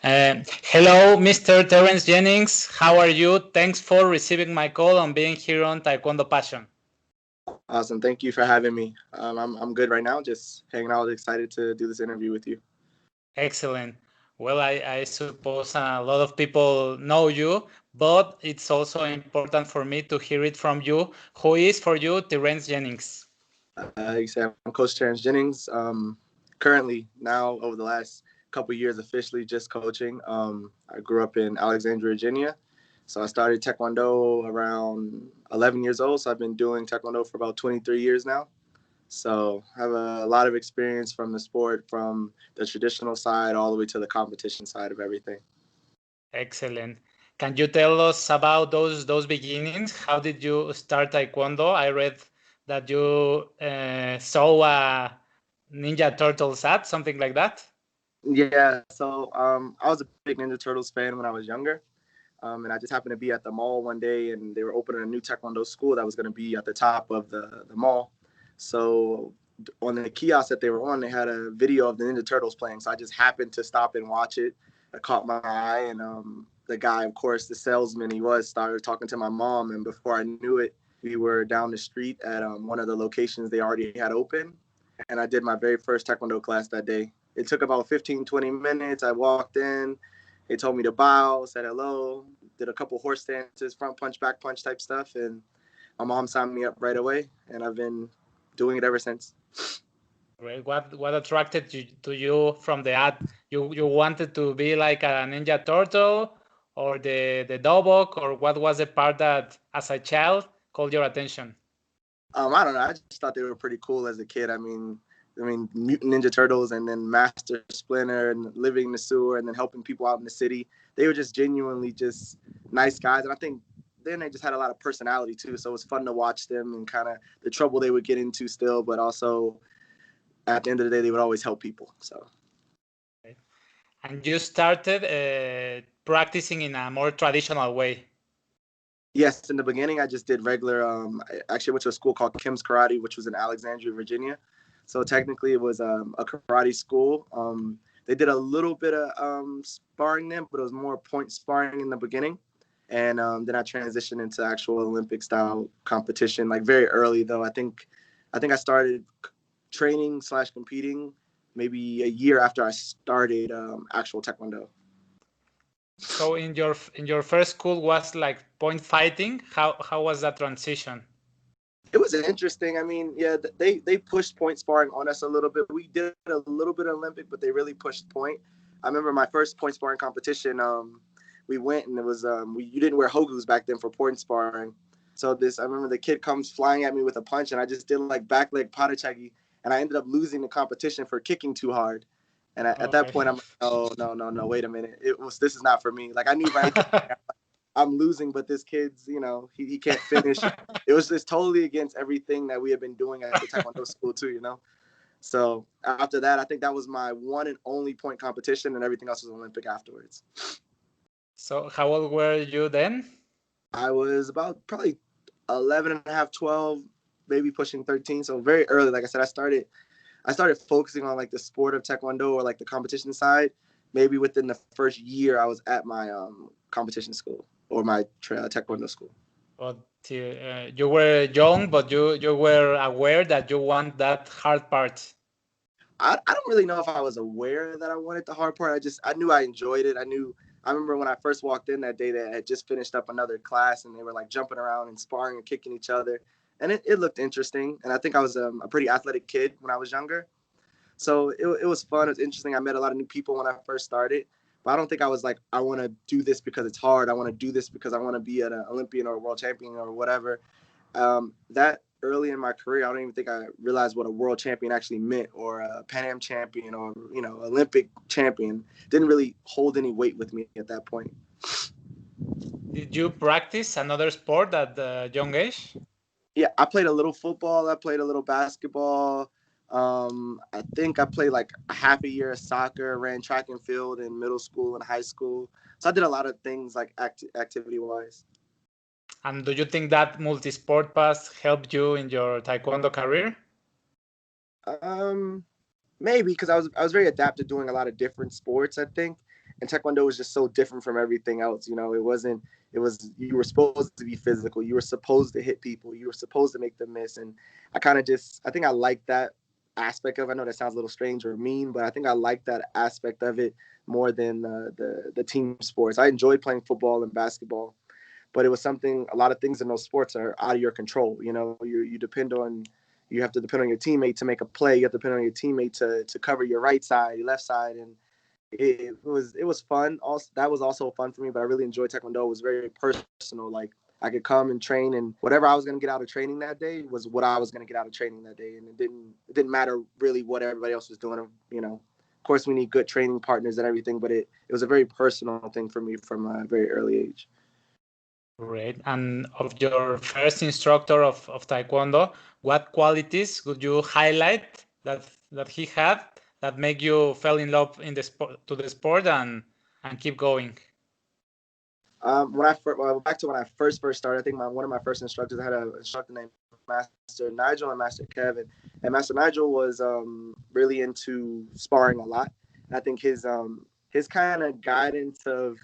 Hello, Mr. Terrence Jennings. How are you? Thanks for receiving my call and being here on Taekwondo Passion. Awesome. Thank you for having me. I'm good right now. Just hanging out. Excited to do this interview with you. Excellent. Well, I suppose a lot of people know you, but it's also important for me to hear it from you. Who is for you Terrence Jennings? You say I'm Coach Terrence Jennings. Currently, now over the last couple years, officially just coaching. I grew up in Alexandria, Virginia. So I started Taekwondo around 11 years old. So I've been doing Taekwondo for about 23 years now. So I have a lot of experience from the sport, from the traditional side all the way to the competition side of everything. Excellent. Can you tell us about those beginnings? How did you start Taekwondo? I read that you saw a Ninja Turtles ad, something like that. Yeah, so I was a big Ninja Turtles fan when I was younger. And I just happened to be at the mall one day and they were opening a new Taekwondo school that was going to be at the top of the mall. So on the kiosk that they were on, they had a video of the Ninja Turtles playing. So I just happened to stop and watch it. It caught my eye. And the guy, of course, the salesman started talking to my mom. And before I knew it, we were down the street at one of the locations they already had open. And I did my very first Taekwondo class that day. It took about 15, 20 minutes. I walked in. They told me to bow, said hello, did a couple horse stances, front punch, back punch type stuff. And my mom signed me up right away. And I've been doing it ever since. Great. What attracted you to you from the ad? You wanted to be like a Ninja Turtle or the Dobok, or what was the part that as a child called your attention? I don't know. I just thought they were pretty cool as a kid. I mean, Mutant Ninja Turtles and then Master Splinter and living in the sewer and then helping people out in the city. They were just genuinely just nice guys. And I think then they just had a lot of personality too. So it was fun to watch them and kind of the trouble they would get into still, but also at the end of the day, they would always help people. So. And you started practicing in a more traditional way. Yes, in the beginning, I just did regular. I actually went to a school called Kim's Karate, which was in Alexandria, Virginia. So technically, it was a karate school. They did a little bit of sparring then, but it was more point sparring in the beginning. And then I transitioned into actual Olympic style competition, like very early though. I think I started training / competing maybe a year after I started actual Taekwondo. So in your first school was like point fighting. How was that transition? It was interesting. I mean, yeah, they pushed point sparring on us a little bit. We did a little bit of Olympic, but they really pushed point. I remember my first point sparring competition. We went and it was you didn't wear hogus back then for point sparring. So I remember the kid comes flying at me with a punch, and I just did like back leg padachagi, and I ended up losing the competition for kicking too hard. And at that Okay. point, I'm like, oh no, wait a minute, this is not for me. Like I knew right there, I'm losing, but this kid's, he can't finish. It was just totally against everything that we had been doing at the Taekwondo school too. So after that, I think that was my one and only point competition, and everything else was Olympic afterwards. So how old were you then? I was about probably 11 and a half, 12, maybe pushing 13. So very early. Like I said, I started focusing on like the sport of Taekwondo or like the competition side. Maybe within the first year, I was at my competition school or my Taekwondo school. But you were young, but you were aware that you want that hard part. I don't really know if I was aware that I wanted the hard part. I knew I enjoyed it. I remember when I first walked in that day, they had just finished up another class and they were like jumping around and sparring and kicking each other. And it looked interesting. And I think I was a pretty athletic kid when I was younger. So it was fun. It was interesting. I met a lot of new people when I first started. But I don't think I was like, I want to do this because it's hard. I want to do this because I want to be an Olympian or a world champion or whatever. That early in my career, I don't even think I realized what a world champion actually meant, or a Pan Am champion, or Olympic champion. Didn't really hold any weight with me at that point. Did you practice another sport at the young age? Yeah, I played a little football. I played a little basketball. I think I played like a half a year of soccer. Ran track and field in middle school and high school. So I did a lot of things like activity wise. And do you think that multi-sport path helped you in your Taekwondo career? Um, Maybe because I was very adept at doing a lot of different sports. I think, and Taekwondo was just so different from everything else. You know, it was you were supposed to be physical. You were supposed to hit people. You were supposed to make them miss. And I think I like that aspect of it. I know that sounds a little strange or mean, but I think I like that aspect of it more than the team sports. I enjoyed playing football and basketball, but it was something, a lot of things in those sports are out of your control. You know, you have to depend on your teammate to make a play. You have to depend on your teammate to cover your right side, your left side. And it was fun. Also, that was also fun for me, but I really enjoyed Taekwondo. It was very personal. Like, I could come and train, and whatever I was going to get out of training that day was what I was going to get out of training that day. And it didn't matter really what everybody else was doing. You know, of course we need good training partners and everything, but it was a very personal thing for me from a very early age. Great. And of your first instructor of Taekwondo, what qualities would you highlight that he had that make you fell in love in the sport and keep going? Back to when I first started, I think one of my first instructors, I had an instructor named Master Nigel and Master Kevin. And Master Nigel was really into sparring a lot. And I think his kind of guidance of,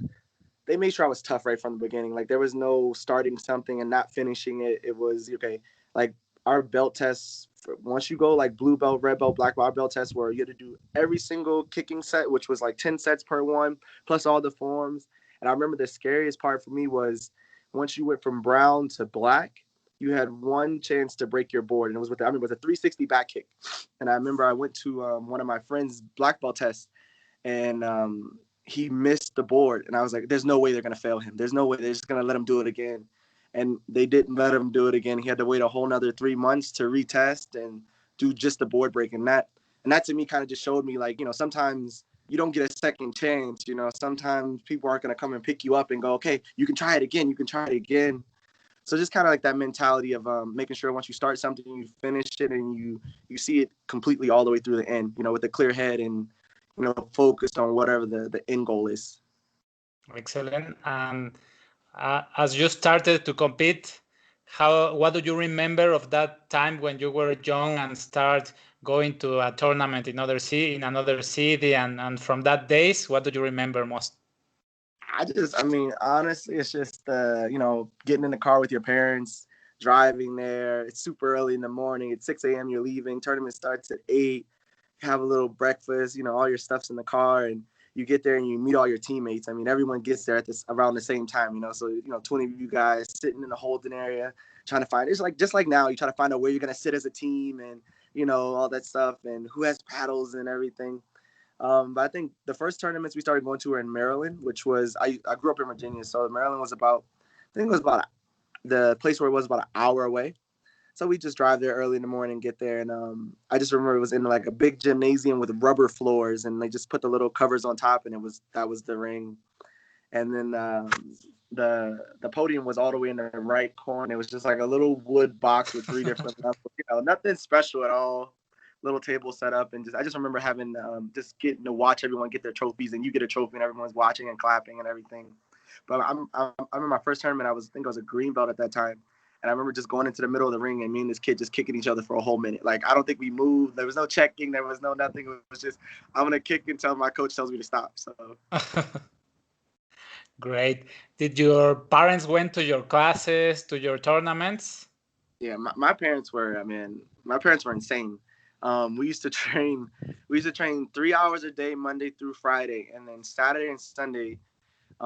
they made sure I was tough right from the beginning. Like, there was no starting something and not finishing it. It was, okay, like our belt tests, once you go like blue belt, red belt, black belt, our belt tests where you had to do every single kicking set, which was like 10 sets per one, plus all the forms. And I remember the scariest part for me was once you went from brown to black, you had one chance to break your board. And it was it was a 360 back kick. And I remember I went to one of my friend's black belt tests, and he missed the board. And I was like, there's no way they're going to fail him. There's no way they're just going to let him do it again. And they didn't let him do it again. He had to wait a whole nother 3 months to retest and do just the board break. And that to me kind of just showed me, like, you know, sometimes you don't get a second chance. You know, sometimes people aren't going to come and pick you up and go, okay, you can try it again. You can try it again. So just kind of like that mentality of making sure once you start something, you finish it and you see it completely all the way through the end, you know, with a clear head and, you know, focused on whatever the end goal is. Excellent. And as you started to compete, what do you remember of that time when you were young and start going to a tournament in another city, and from that days, what do you remember most? I mean, honestly, it's just you know, getting in the car with your parents, driving there. It's super early in the morning. It's 6 a.m. You're leaving. Tournament starts at 8. Have a little breakfast. You know, all your stuff's in the car, and you get there and you meet all your teammates. I mean, everyone gets there at around the same time, you know. So, you know, 20 of you guys sitting in the holding area trying to find, it's like just like now, you try to find out where you're gonna sit as a team and, you know, all that stuff and who has paddles and everything. But I think the first tournaments we started going to were in Maryland, which was I grew up in Virginia, so Maryland was the place where it was about an hour away. So we just drive there early in the morning, get there, and I just remember it was in like a big gymnasium with rubber floors, and they just put the little covers on top, and that was the ring. And then the podium was all the way in the right corner. It was just like a little wood box with 3 different levels, you know, nothing special at all. Little table set up, and I just remember having just getting to watch everyone get their trophies, and you get a trophy, and everyone's watching and clapping and everything. But I remember my first tournament, I think I was a green belt at that time. And I remember just going into the middle of the ring and me and this kid just kicking each other for a whole minute. Like, I don't think we moved. There was no checking. There was no nothing. It was just, I'm going to kick until my coach tells me to stop. So. Great. Did your parents went to your classes, to your tournaments? Yeah, my parents were, my parents were insane. We used to train 3 hours a day, Monday through Friday. And then Saturday and Sunday,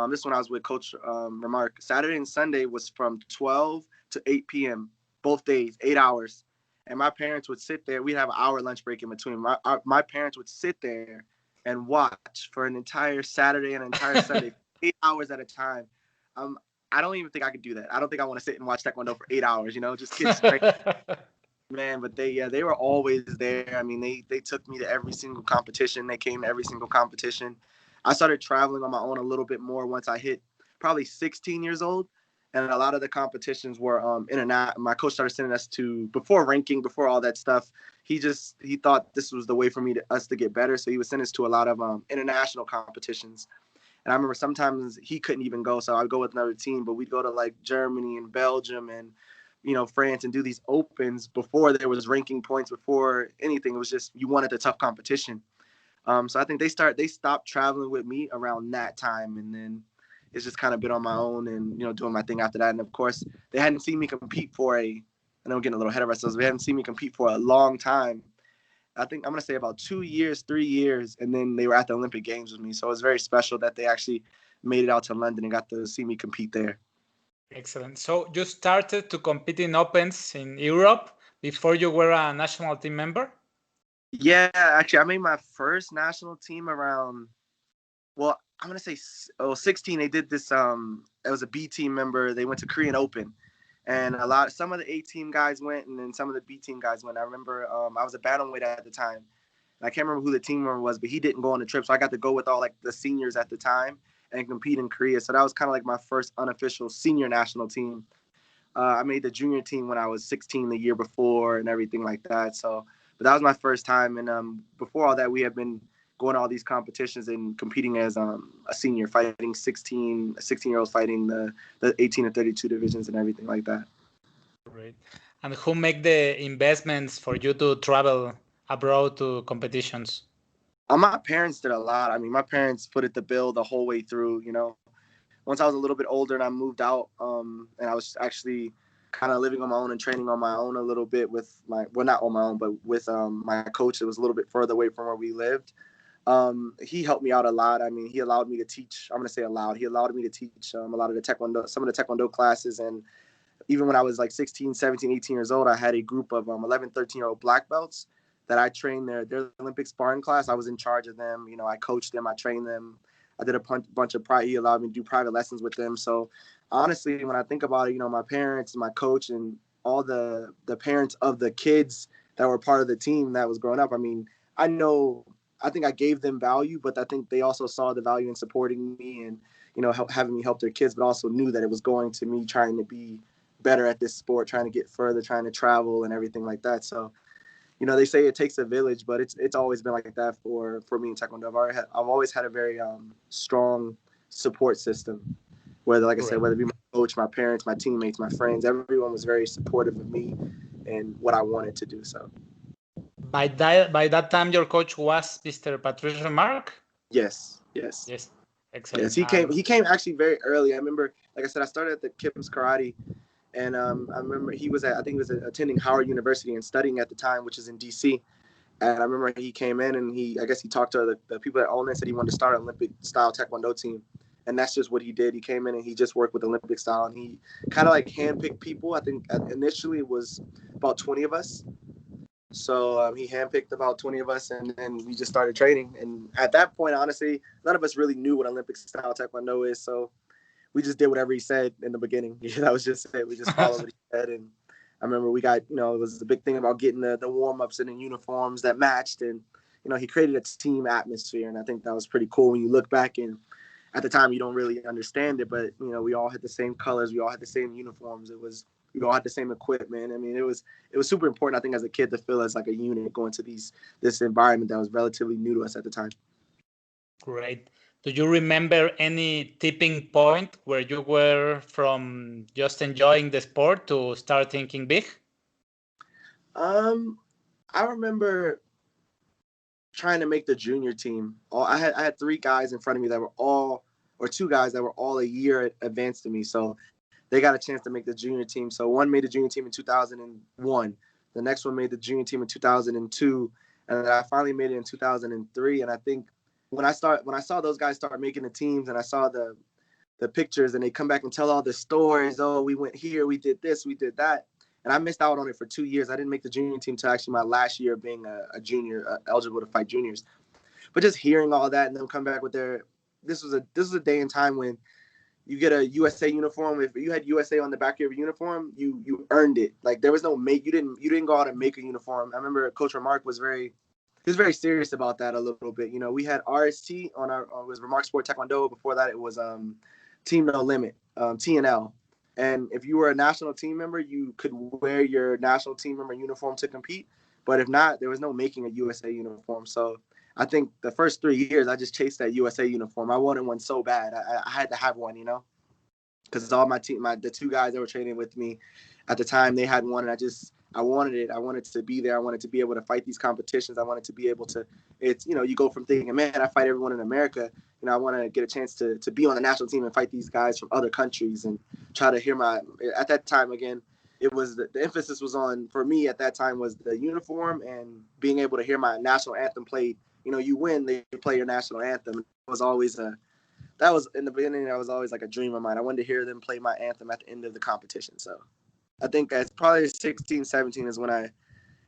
this one I was with Coach Remarck. Saturday and Sunday was from 12 to 8 p.m. both days, 8 hours. And my parents would sit there. We'd have an hour lunch break in between. My parents would sit there and watch for an entire Saturday and an entire Sunday, 8 hours at a time. I don't even think I could do that. I don't think I want to sit and watch Taekwondo for 8 hours, you know, just kids straight. Man, but they were always there. I mean, they took me to every single competition. They came to every single competition. I started traveling on my own a little bit more once I hit probably 16 years old. And a lot of the competitions were internet. My coach started sending us to, before ranking, before all that stuff, he thought this was the way for us to get better. So he would send us to a lot of international competitions. And I remember sometimes he couldn't even go. So I'd go with another team, but we'd go to like Germany and Belgium and, you know, France and do these opens before there was ranking points, before anything. It was just, you wanted a tough competition. So I think they stopped traveling with me around that time, and then it's just kind of been on my own and doing my thing after that. And of course, they hadn't seen me compete for I know we're getting a little ahead of ourselves. They hadn't seen me compete for a long time. I think I'm gonna say about 2 years, 3 years, and then they were at the Olympic Games with me. So it was very special that they actually made it out to London and got to see me compete there. Excellent. So you started to compete in Opens in Europe before you were a national team member? Yeah, actually, I made my first national team around, well, I'm gonna say 16. They did this. It was a B team member. They went to Korean Open, and some of the A team guys went, and then some of the B team guys went. I remember I was a bantamweight at the time. And I can't remember who the team member was, but he didn't go on the trip, so I got to go with all like the seniors at the time and compete in Korea. So that was kind of like my first unofficial senior national team. I made the junior team when I was 16 the year before and everything like that. So, but that was my first time. And before all that, we have been going to all these competitions and competing as a senior, fighting 16-year-olds fighting the 18 and 32 divisions and everything like that. Great. And who make the investments for you to travel abroad to competitions? My parents did a lot. I mean, my parents footed the bill the whole way through, Once I was a little bit older and I moved out, and I was actually kind of living on my own and training on my own a little bit with not on my own, but with my coach that was a little bit further away from where we lived. He helped me out a lot. I mean, he allowed me to teach. I'm going to say allowed. He allowed me to teach a lot of the Taekwondo, some of the Taekwondo classes. And even when I was like 16, 17, 18 years old, I had a group of 11, 13-year-old black belts that I trained their Olympic sparring class. I was in charge of them. I coached them. I trained them. I did a bunch of he allowed me to do private lessons with them. So honestly, when I think about it, my parents, my coach, and all the parents of the kids that were part of the team that was growing up, I mean, I think I gave them value, but I think they also saw the value in supporting me and, having me help their kids, but also knew that it was going to me trying to be better at this sport, trying to get further, trying to travel and everything like that. So, they say it takes a village, but it's always been like that for me in Taekwondo. I've always had a very strong support system. Whether, like I said, whether it be my coach, my parents, my teammates, my friends, everyone was very supportive of me and what I wanted to do. So, by that time, your coach was Mr. Patrice Remarck? Yes. Excellent. Yes, he came actually very early. I remember, like I said, I started at the Kim's Karate. And I remember I think he was attending Howard University and studying at the time, which is in DC. And I remember he came in and I guess he talked to the people that owned it and said he wanted to start an Olympic style Taekwondo team. And that's just what he did. He came in and he just worked with Olympic style, and he kind of like handpicked people. I think initially it was about 20 of us. So he handpicked about 20 of us, and then we just started training. And at that point, honestly, none of us really knew what Olympic style Taekwondo is. So we just did whatever he said in the beginning. That was just it. We just followed what he said. And I remember we got, it was a big thing about getting the warm-ups and the uniforms that matched. And, he created a team atmosphere. And I think that was pretty cool when you look back. And at the time, you don't really understand it. But, we all had the same colors. We all had the same uniforms. We all had the same equipment. I mean, it was super important, I think, as a kid to feel as like a unit going to this environment that was relatively new to us at the time. Great. Do you remember any tipping point where you were from just enjoying the sport to start thinking big? I remember trying to make the junior team. I had 3 guys in front of me that were all, or 2 guys that were all a year advanced to me. So they got a chance to make the junior team. So one made the junior team in 2001. The next one made the junior team in 2002. And then I finally made it in 2003. And I think when I saw those guys start making the teams, and I saw the pictures, and they come back and tell all the stories. Oh, we went here, we did this, we did that. And I missed out on it for 2 years. I didn't make the junior team till actually my last year of being a junior, eligible to fight juniors. But just hearing all that and them come back with this was a day and time when you get a USA uniform. If you had USA on the back of your uniform, you earned it. Like there was no you didn't go out and make a uniform. I remember Coach Remarck was very serious about that a little bit. We had RST on it was Remarck Sport Taekwondo. Before that, it was Team No Limit, TNL. And if you were a national team member, you could wear your national team member uniform to compete. But if not, there was no making a USA uniform. So I think the first 3 years, I just chased that USA uniform. I wanted one so bad. I had to have one, because all my team, the 2 guys that were training with me at the time, they had one. And I wanted it. I wanted to be there. I wanted to be able to fight these competitions. I wanted to be able to, it's, you know, you go from thinking, man, I fight everyone in America. You know, I want to get a chance to be on the national team and fight these guys from other countries and try to hear at that time, again, it was the emphasis was on, for me at that time, was the uniform and being able to hear my national anthem played. You know, you win, they play your national anthem. It was always that was in the beginning, that was always like a dream of mine. I wanted to hear them play my anthem at the end of the competition. So I think as probably 16, 17 is when I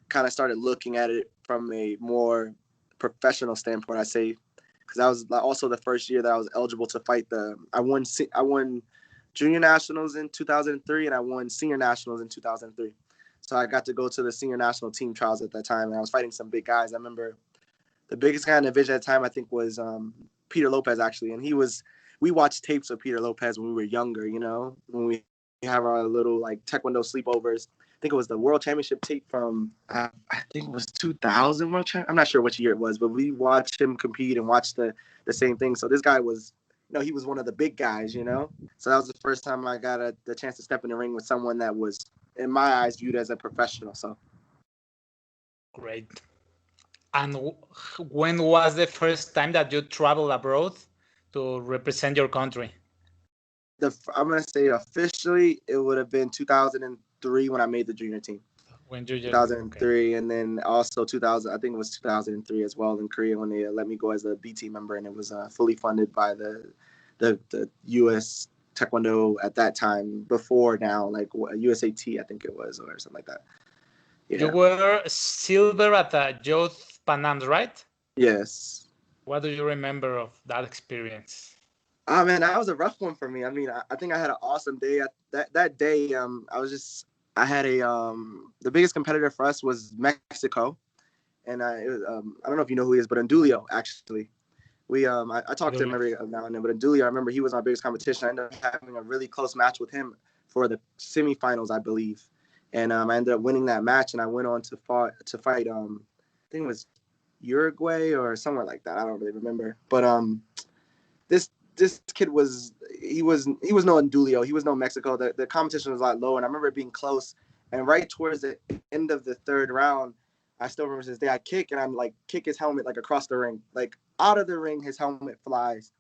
kind of started looking at it from a more professional standpoint, I say, because that was also the first year that I was eligible to fight I won junior nationals in 2003 and I won senior nationals in 2003. So I got to go to the senior national team trials at that time, and I was fighting some big guys. I remember the biggest guy in the division at the time, I think, was Peter Lopez, actually. And we watched tapes of Peter Lopez when we were younger, you know, when we have our little like Taekwondo sleepovers. I think it was the World Championship tape from, I think it was 2000 World Championship. I'm not sure which year it was, but we watched him compete and watched the same thing. So this guy was, you know, he was one of the big guys, you know. So that was the first time I got the chance to step in the ring with someone that was, in my eyes, viewed as a professional. So Great. And when was the first time that you traveled abroad to represent your country? I'm going to say officially, it would have been 2003 when I made the junior team. When you 2003, okay. And then also 2000, I think it was 2003 as well in Korea when they let me go as a B team member, and it was fully funded by the U.S. Taekwondo at that time. Before now, like USAT, I think it was, or something like that. Yeah. You were silver at the Youth Pan Ams, right? Yes. What do you remember of that experience? Oh man, that was a rough one for me. I mean, I think I had an awesome day. That day, I had the biggest competitor for us was Mexico, and I don't know if you know who he is, but Andulio, actually. I talk to him every now and then, but Andulio, I remember he was our biggest competition. I ended up having a really close match with him for the semifinals, I believe, and I ended up winning that match, and I went on to fight I think it was Uruguay or somewhere like that. I don't really remember, but this kid was no Andulio. He was no Mexico. The competition was a lot lower, and I remember it being close. And right towards the end of the third round, I still remember this day, I kick, and I'm like, kick his helmet like across the ring. Like out of the ring, his helmet flies,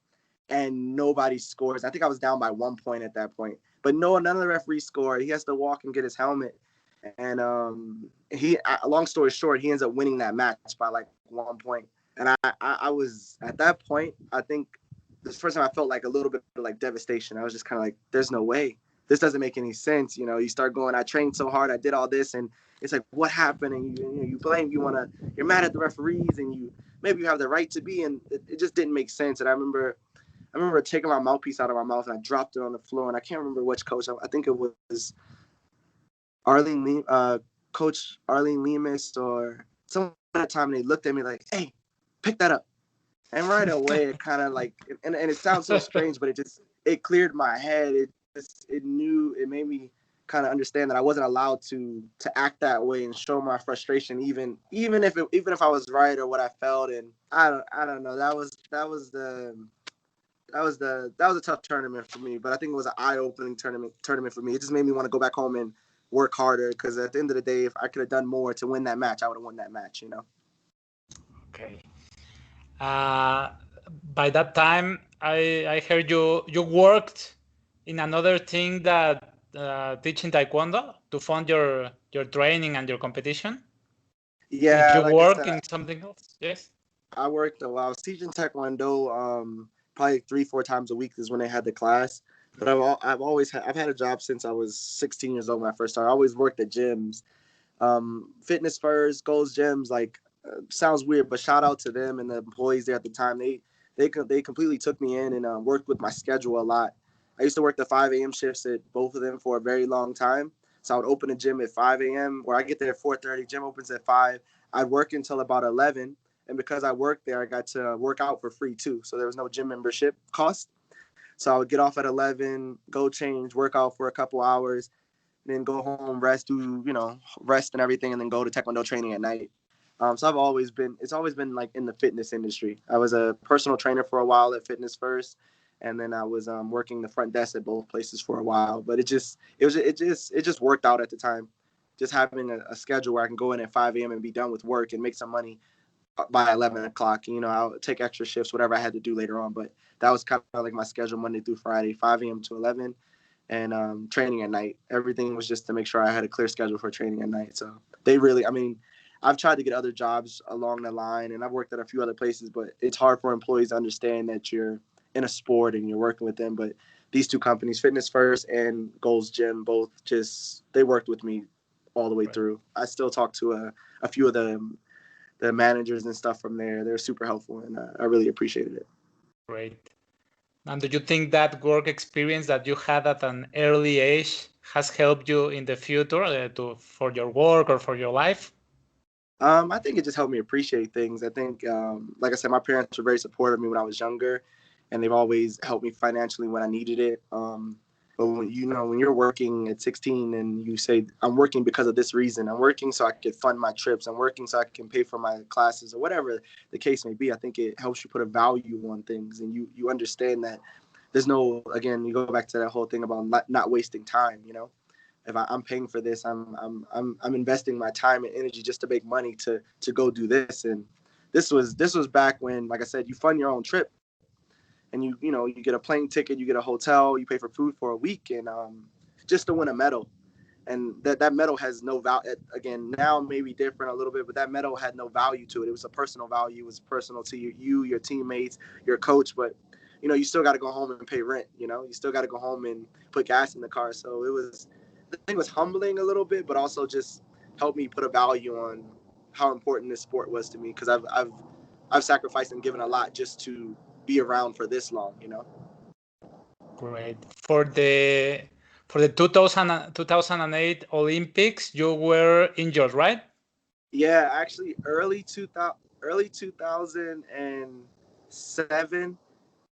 and nobody scores. I think I was down by 1 point at that point. But no, none of the referees scored. He has to walk and get his helmet. And long story short, he ends up winning that match by like 1 point. And I was, at that point, I think, this first time I felt like a little bit of like devastation. I was just kind of like, there's no way. This doesn't make any sense. You know, you start going, I trained so hard, I did all this, and it's like, what happened? And you blame, you're mad at the referees, and maybe you have the right to be, and it just didn't make sense. And I remember taking my mouthpiece out of my mouth, and I dropped it on the floor, and I can't remember which coach. I think it was Coach Arlene Lemus or someone at that time. And they looked at me like, hey, pick that up. And right away, it kind of like, and it sounds so strange, but it cleared my head. It made me kind of understand that I wasn't allowed to act that way and show my frustration, even if I was right or what I felt. And I don't know. That was a tough tournament for me, but I think it was an eye-opening tournament for me. It just made me want to go back home and work harder, because at the end of the day, if I could have done more to win that match, I would have won that match. You know. Okay. By that time, I heard you worked in another thing that teaching Taekwondo to fund your training and your competition. Yeah, Did you like I work said, in something else? Yes. I worked. I was teaching Taekwondo. Probably 3-4 times a week is when they had the class. But I've had a job since I was 16 years old when I first started. I always worked at gyms, Fitness First, Gold's Gyms. Like, sounds weird, but shout out to them and the employees there at the time. They completely took me in and worked with my schedule a lot. I used to work the 5 a.m. shifts at both of them for a very long time. So I would open a gym at 5 a.m. where I get there at 4:30. Gym opens at 5. I'd work until about 11. And because I worked there, I got to work out for free too. So there was no gym membership cost. So I would get off at 11, go change, work out for a couple hours, then go home, rest and everything, and then go to Taekwondo training at night. So it's always been like in the fitness industry. I was a personal trainer for a while at Fitness First, and then I was working the front desk at both places for a while. But it just worked out at the time. just having a schedule where I can go in at 5 a.m. and be done with work and make some money by 11 o'clock. You know, I'll take extra shifts, whatever I had to do later on. But that was kind of like my schedule Monday through Friday, 5 a.m. to 11, and training at night. Everything was just to make sure I had a clear schedule for training at night. So they really, I mean, I've tried to get other jobs along the line, and I've worked at a few other places, but it's hard for employees to understand that you're in a sport and you're working with them. But these two companies, Fitness First and Gold's Gym, both just, they worked with me all the way through. I still talk to a few of the managers and stuff from there. They're super helpful, and I really appreciated it. Great. And do you think that work experience that you had at an early age has helped you in the future for your work or for your life? I think it just helped me appreciate things. I think, like I said, my parents were very supportive of me when I was younger, and they've always helped me financially when I needed it. But when you're working at 16 and you say, I'm working because of this reason, I'm working so I can fund my trips, I'm working so I can pay for my classes, or whatever the case may be, I think it helps you put a value on things, and you understand that there's no, again, you go back to that whole thing about not wasting time. You know, if I'm paying for this, I'm investing my time and energy just to make money to go do this. And this was back when, like I said, you fund your own trip. And you get a plane ticket, you get a hotel, you pay for food for a week, and just to win a medal. And that medal has no value. Again, now maybe different a little bit, but that medal had no value to it. It was a personal value. It was personal to you, your teammates, your coach. But you still got to go home and pay rent. You still got to go home and put gas in the car. So I think it was humbling a little bit, but also just helped me put a value on how important this sport was to me, because I've sacrificed and given a lot just to be around for this long. Great. For the 2008 Olympics, you were injured, right? Yeah, actually, early 2007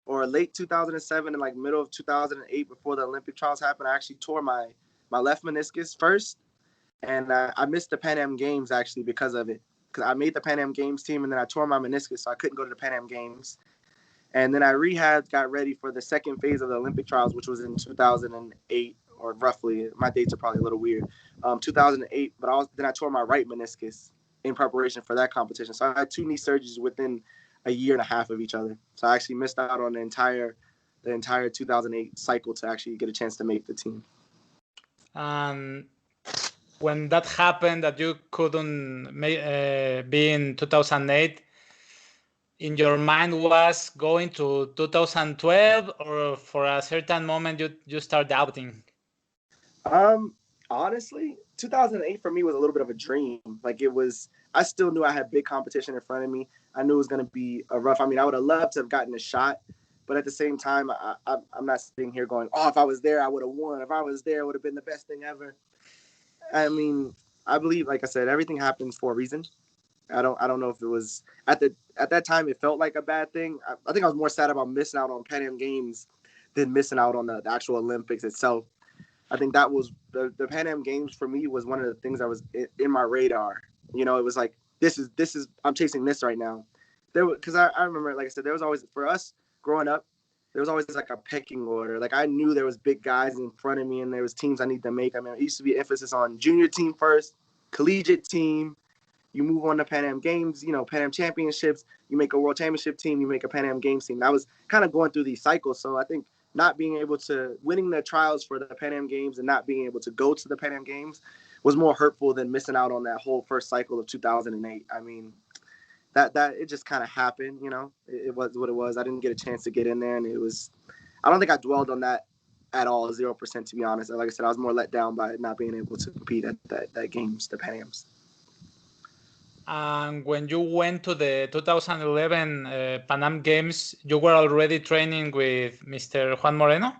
or late 2007 and like middle of 2008, before the Olympic trials happened, I actually tore my left meniscus first, and I missed the Pan Am Games actually because of it. Because I made the Pan Am Games team, and then I tore my meniscus, so I couldn't go to the Pan Am Games. And then I rehabbed, got ready for the second phase of the Olympic trials, which was in 2008, or roughly. My dates are probably a little weird. 2008, but then I tore my right meniscus in preparation for that competition. So I had two knee surgeries within a year and a half of each other. So I actually missed out on the entire 2008 cycle to actually get a chance to make the team. When that happened, that you couldn't be in 2008, in your mind was going to 2012, or for a certain moment you start doubting? Honestly, 2008 for me was a little bit of a dream. Like, I still knew I had big competition in front of me. I knew it was going to be a rough. I mean, I would have loved to have gotten a shot, but at the same time, I'm not sitting here going, oh, if I was there, I would have won. If I was there, it would have been the best thing ever. I mean, I believe, like I said, everything happens for a reason. I don't know if it was at that time it felt like a bad thing. I think I was more sad about missing out on Pan Am Games than missing out on the actual Olympics itself. I think that was the Pan Am Games for me was one of the things that was in my radar. It was like, this is I'm chasing this right now. Because I remember, like I said, there was always, for us growing up, there was always like a pecking order. Like, I knew there was big guys in front of me, and there was teams I need to make. I mean, it used to be emphasis on junior team first, collegiate team. You move on to Pan Am Games, Pan Am Championships. You make a World Championship team. You make a Pan Am Games team. I was kind of going through these cycles. So I think not being able to winning the trials for the Pan Am Games and not being able to go to the Pan Am Games was more hurtful than missing out on that whole first cycle of 2008. I mean, that it just kind of happened. It was what it was. I didn't get a chance to get in there, and I don't think I dwelled on that at all, 0%, to be honest. Like I said, I was more let down by not being able to compete at that games, the Pan Ams. And when you went to the 2011 Pan Am Games, you were already training with Mr. Juan Moreno?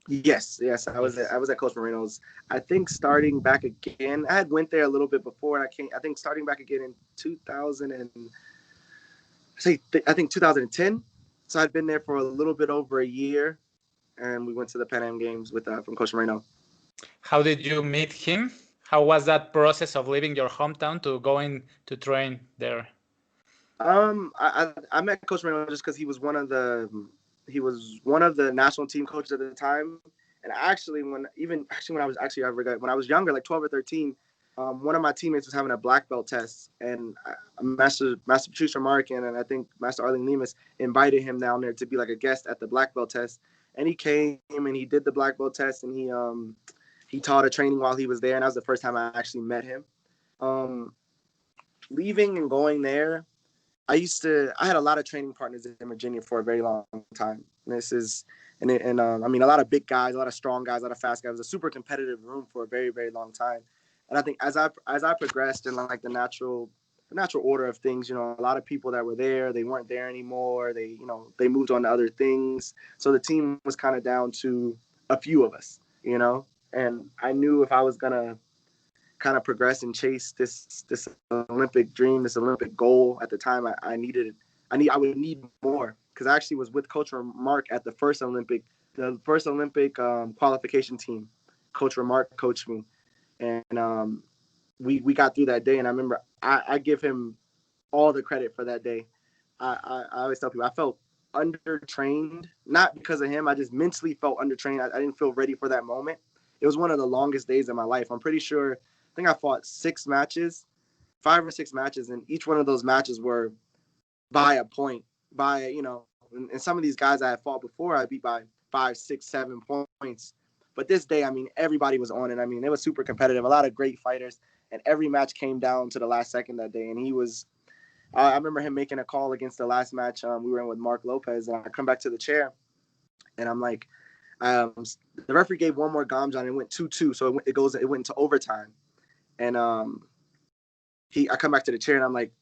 Yes. I was at Coach Moreno's. I think starting back again. I had went there a little bit before, and I think starting back again in 2010. So I'd been there for a little bit over a year, and we went to the Pan Am Games from Coach Moreno. How did you meet him? How was that process of leaving your hometown to going to train there? I met Coach Moreno just because he was one of the national team coaches at the time. And when I was younger, like 12 or 13, one of my teammates was having a black belt test, and Master Patrice Remarck and I think Master Arlene Lemus invited him down there to be like a guest at the black belt test. And he came and he did the black belt test, and he taught a training while he was there, and that was the first time I actually met him. Leaving and going there, I had a lot of training partners in Virginia for a very long time. And I mean, a lot of big guys, a lot of strong guys, a lot of fast guys. It was a super competitive room for a very, very long time. And I think as I progressed in like the natural order of things, a lot of people that were there, they weren't there anymore. They moved on to other things. So the team was kind of down to a few of us, and I knew if I was going to kind of progress and chase this Olympic dream, this Olympic goal at the time, I would need more, because I actually was with Coach Remarck at the first Olympic qualification team. Coach Remarck coached me, and we got through that day. And I remember I give him all the credit for that day. I always tell people I felt undertrained, not because of him. I just mentally felt undertrained. I didn't feel ready for that moment. It was one of the longest days of my life. I'm pretty sure. I think I fought 5 or 6 matches, and each one of those matches were by a point. And some of these guys I had fought before, I beat by 5, 6, 7 points. But this day, I mean, everybody was on it. I mean, it was super competitive. A lot of great fighters, and every match came down to the last second that day. And I remember him making a call against the last match we were in with Mark Lopez, and I come back to the chair, and I'm like, the referee gave one more gomja, and it went 2-2, so it went into overtime. And I come back to the chair, and I'm like,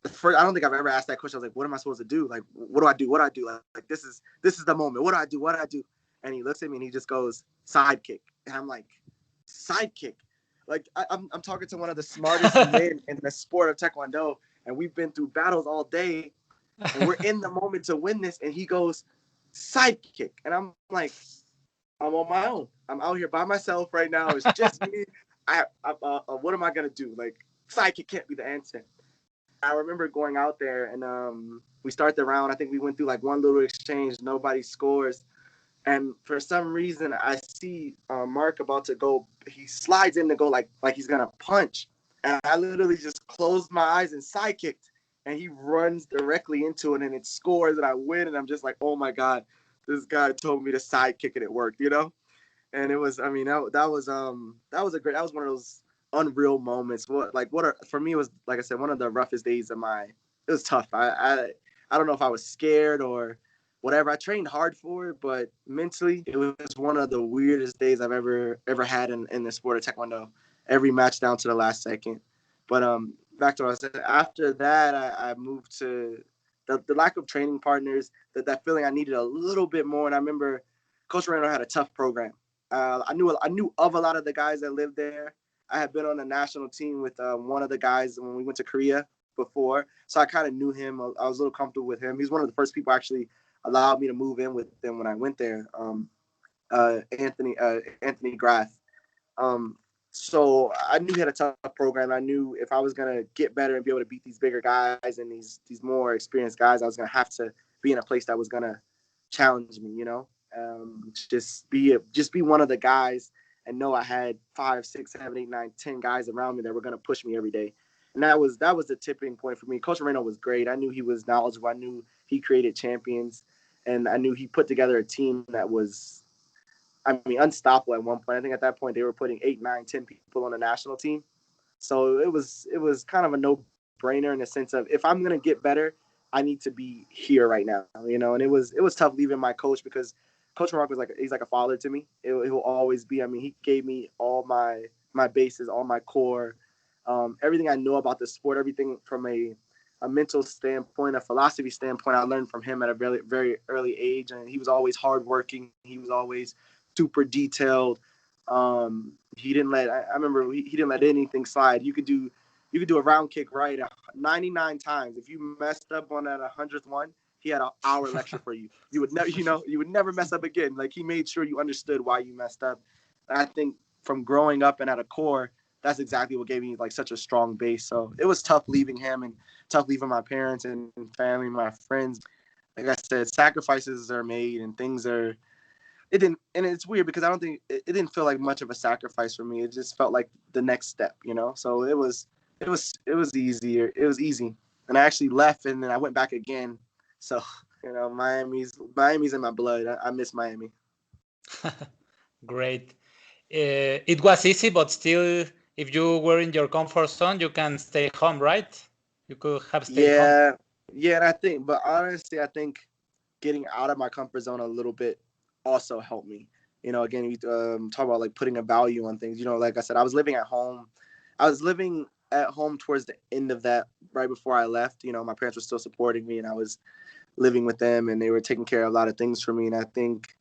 first, I don't think I've ever asked that question. I was like, what am I supposed to do? Like, what do I do? What do I do? Like this is the moment. What do I do? What do I do? And he looks at me and he just goes, sidekick. And I'm like, sidekick? Like, I'm talking to one of the smartest men in the sport of Taekwondo, and we've been through battles all day, and we're in the moment to win this. And he goes, sidekick. And I'm like, I'm on my own. I'm out here by myself right now. It's just me. What am I gonna do? Like, sidekick can't be the answer. I remember going out there, and we start the round. I think we went through like one little exchange. Nobody scores, and for some reason, I see Mark about to go. He slides in to go like he's gonna punch, and I literally just closed my eyes and sidekicked, and he runs directly into it, and it scores, and I win, and I'm just like, oh my god, this guy told me to sidekick, and it worked, And it was, I mean, that was one of those unreal moments. For me, it was, like I said, one of the roughest days of it was tough. I don't know if I was scared or whatever. I trained hard for it, but mentally, it was one of the weirdest days I've ever had in the sport of Taekwondo. Every match down to the last second. But back to what I said. After that, I moved to the lack of training partners, that feeling I needed a little bit more. And I remember Coach Moreno had a tough program. I knew of a lot of the guys that lived there. I had been on the national team with one of the guys when we went to Korea before, so I kind of knew him. I was a little comfortable with him. He's one of the first people actually allowed me to move in with them when I went there. Anthony Graff. So I knew he had a tough program. I knew if I was gonna get better and be able to beat these bigger guys and these more experienced guys, I was gonna have to be in a place that was gonna challenge me. Just be one of the guys and know I had 5, 6, 7, 8, 9, 10 guys around me that were going to push me every day. And that was the tipping point for me. Coach Moreno was great. I knew he was knowledgeable. I knew he created champions, and I knew he put together a team that was, unstoppable at one point. I think at that point they were putting 8, 9, 10 people on the national team. So it was kind of a no-brainer in the sense of, if I'm going to get better, I need to be here right now, And it was tough leaving my coach, because Coach Remarck he's like a father to me. It will always be. He gave me all my bases, all my core, everything I know about the sport, everything from a mental standpoint, a philosophy standpoint. I learned from him at a very, very early age, and he was always hardworking. He was always super detailed. He didn't let. I remember he didn't let anything slide. You could do a round kick right 99 times. If you messed up on that 100th one, he had an hour lecture for you. You would never mess up again. Like, he made sure you understood why you messed up. And I think from growing up and at a core, that's exactly what gave me like such a strong base. So it was tough leaving him, and tough leaving my parents and family, my friends. Like I said, sacrifices are made, and things are it didn't, and it's weird because I don't think it didn't feel like much of a sacrifice for me. It just felt like the next step, you know. So it was easier. It was easy, and I actually left, and then I went back again. So you know, Miami's in my blood. I miss Miami. Great. It was easy, but still, if you were in your comfort zone, you can stay home, right? You could have stayed home. Yeah, and I think, but honestly, I think getting out of my comfort zone a little bit also helped me. You know, again, you talk about like putting a value on things. You know, like I said, I was living at home. I was living at home towards the end of that, right before I left. You know, my parents were still supporting me, and I was living with them, and they were taking care of a lot of things for me. And I think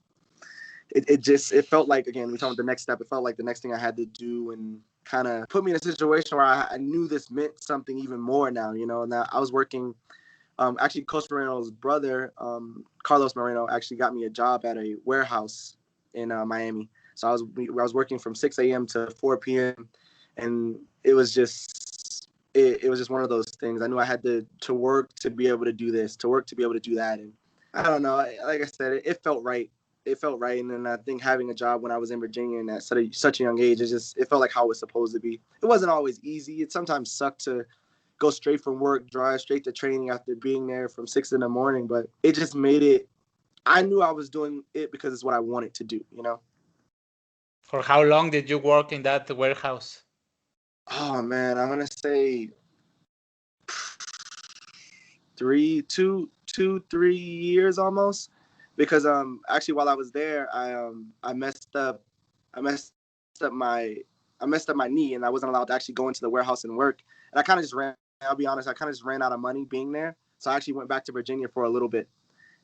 it felt like, again, we talking about the next step. It felt like the next thing I had to do, and kind of put me in a situation where I knew this meant something even more now. You know, and that I was working. Actually, Coach Moreno's brother, Carlos Moreno, actually got me a job at a warehouse in Miami. So I was working from 6 a.m. to 4 p.m. and it was just one of those things. I knew I had to work to be able to do this, to work to be able to do that, and I don't know. Like I said, it felt right. It felt right, and then I think having a job when I was in Virginia and at such a young age, it felt like how it was supposed to be. It wasn't always easy. It sometimes sucked to go straight from work, drive straight to training after being there from 6 in the morning. But it just made it, I knew I was doing it because it's what I wanted to do, you know? For how long did you work in that warehouse? Oh man, I'm going to say 3 years almost. Because actually while I was there, I messed up up my I messed up my knee and I wasn't allowed to actually go into the warehouse and work. And I kind of just ran, I'll be honest, I kind of just ran out of money being there. So I actually went back to Virginia for a little bit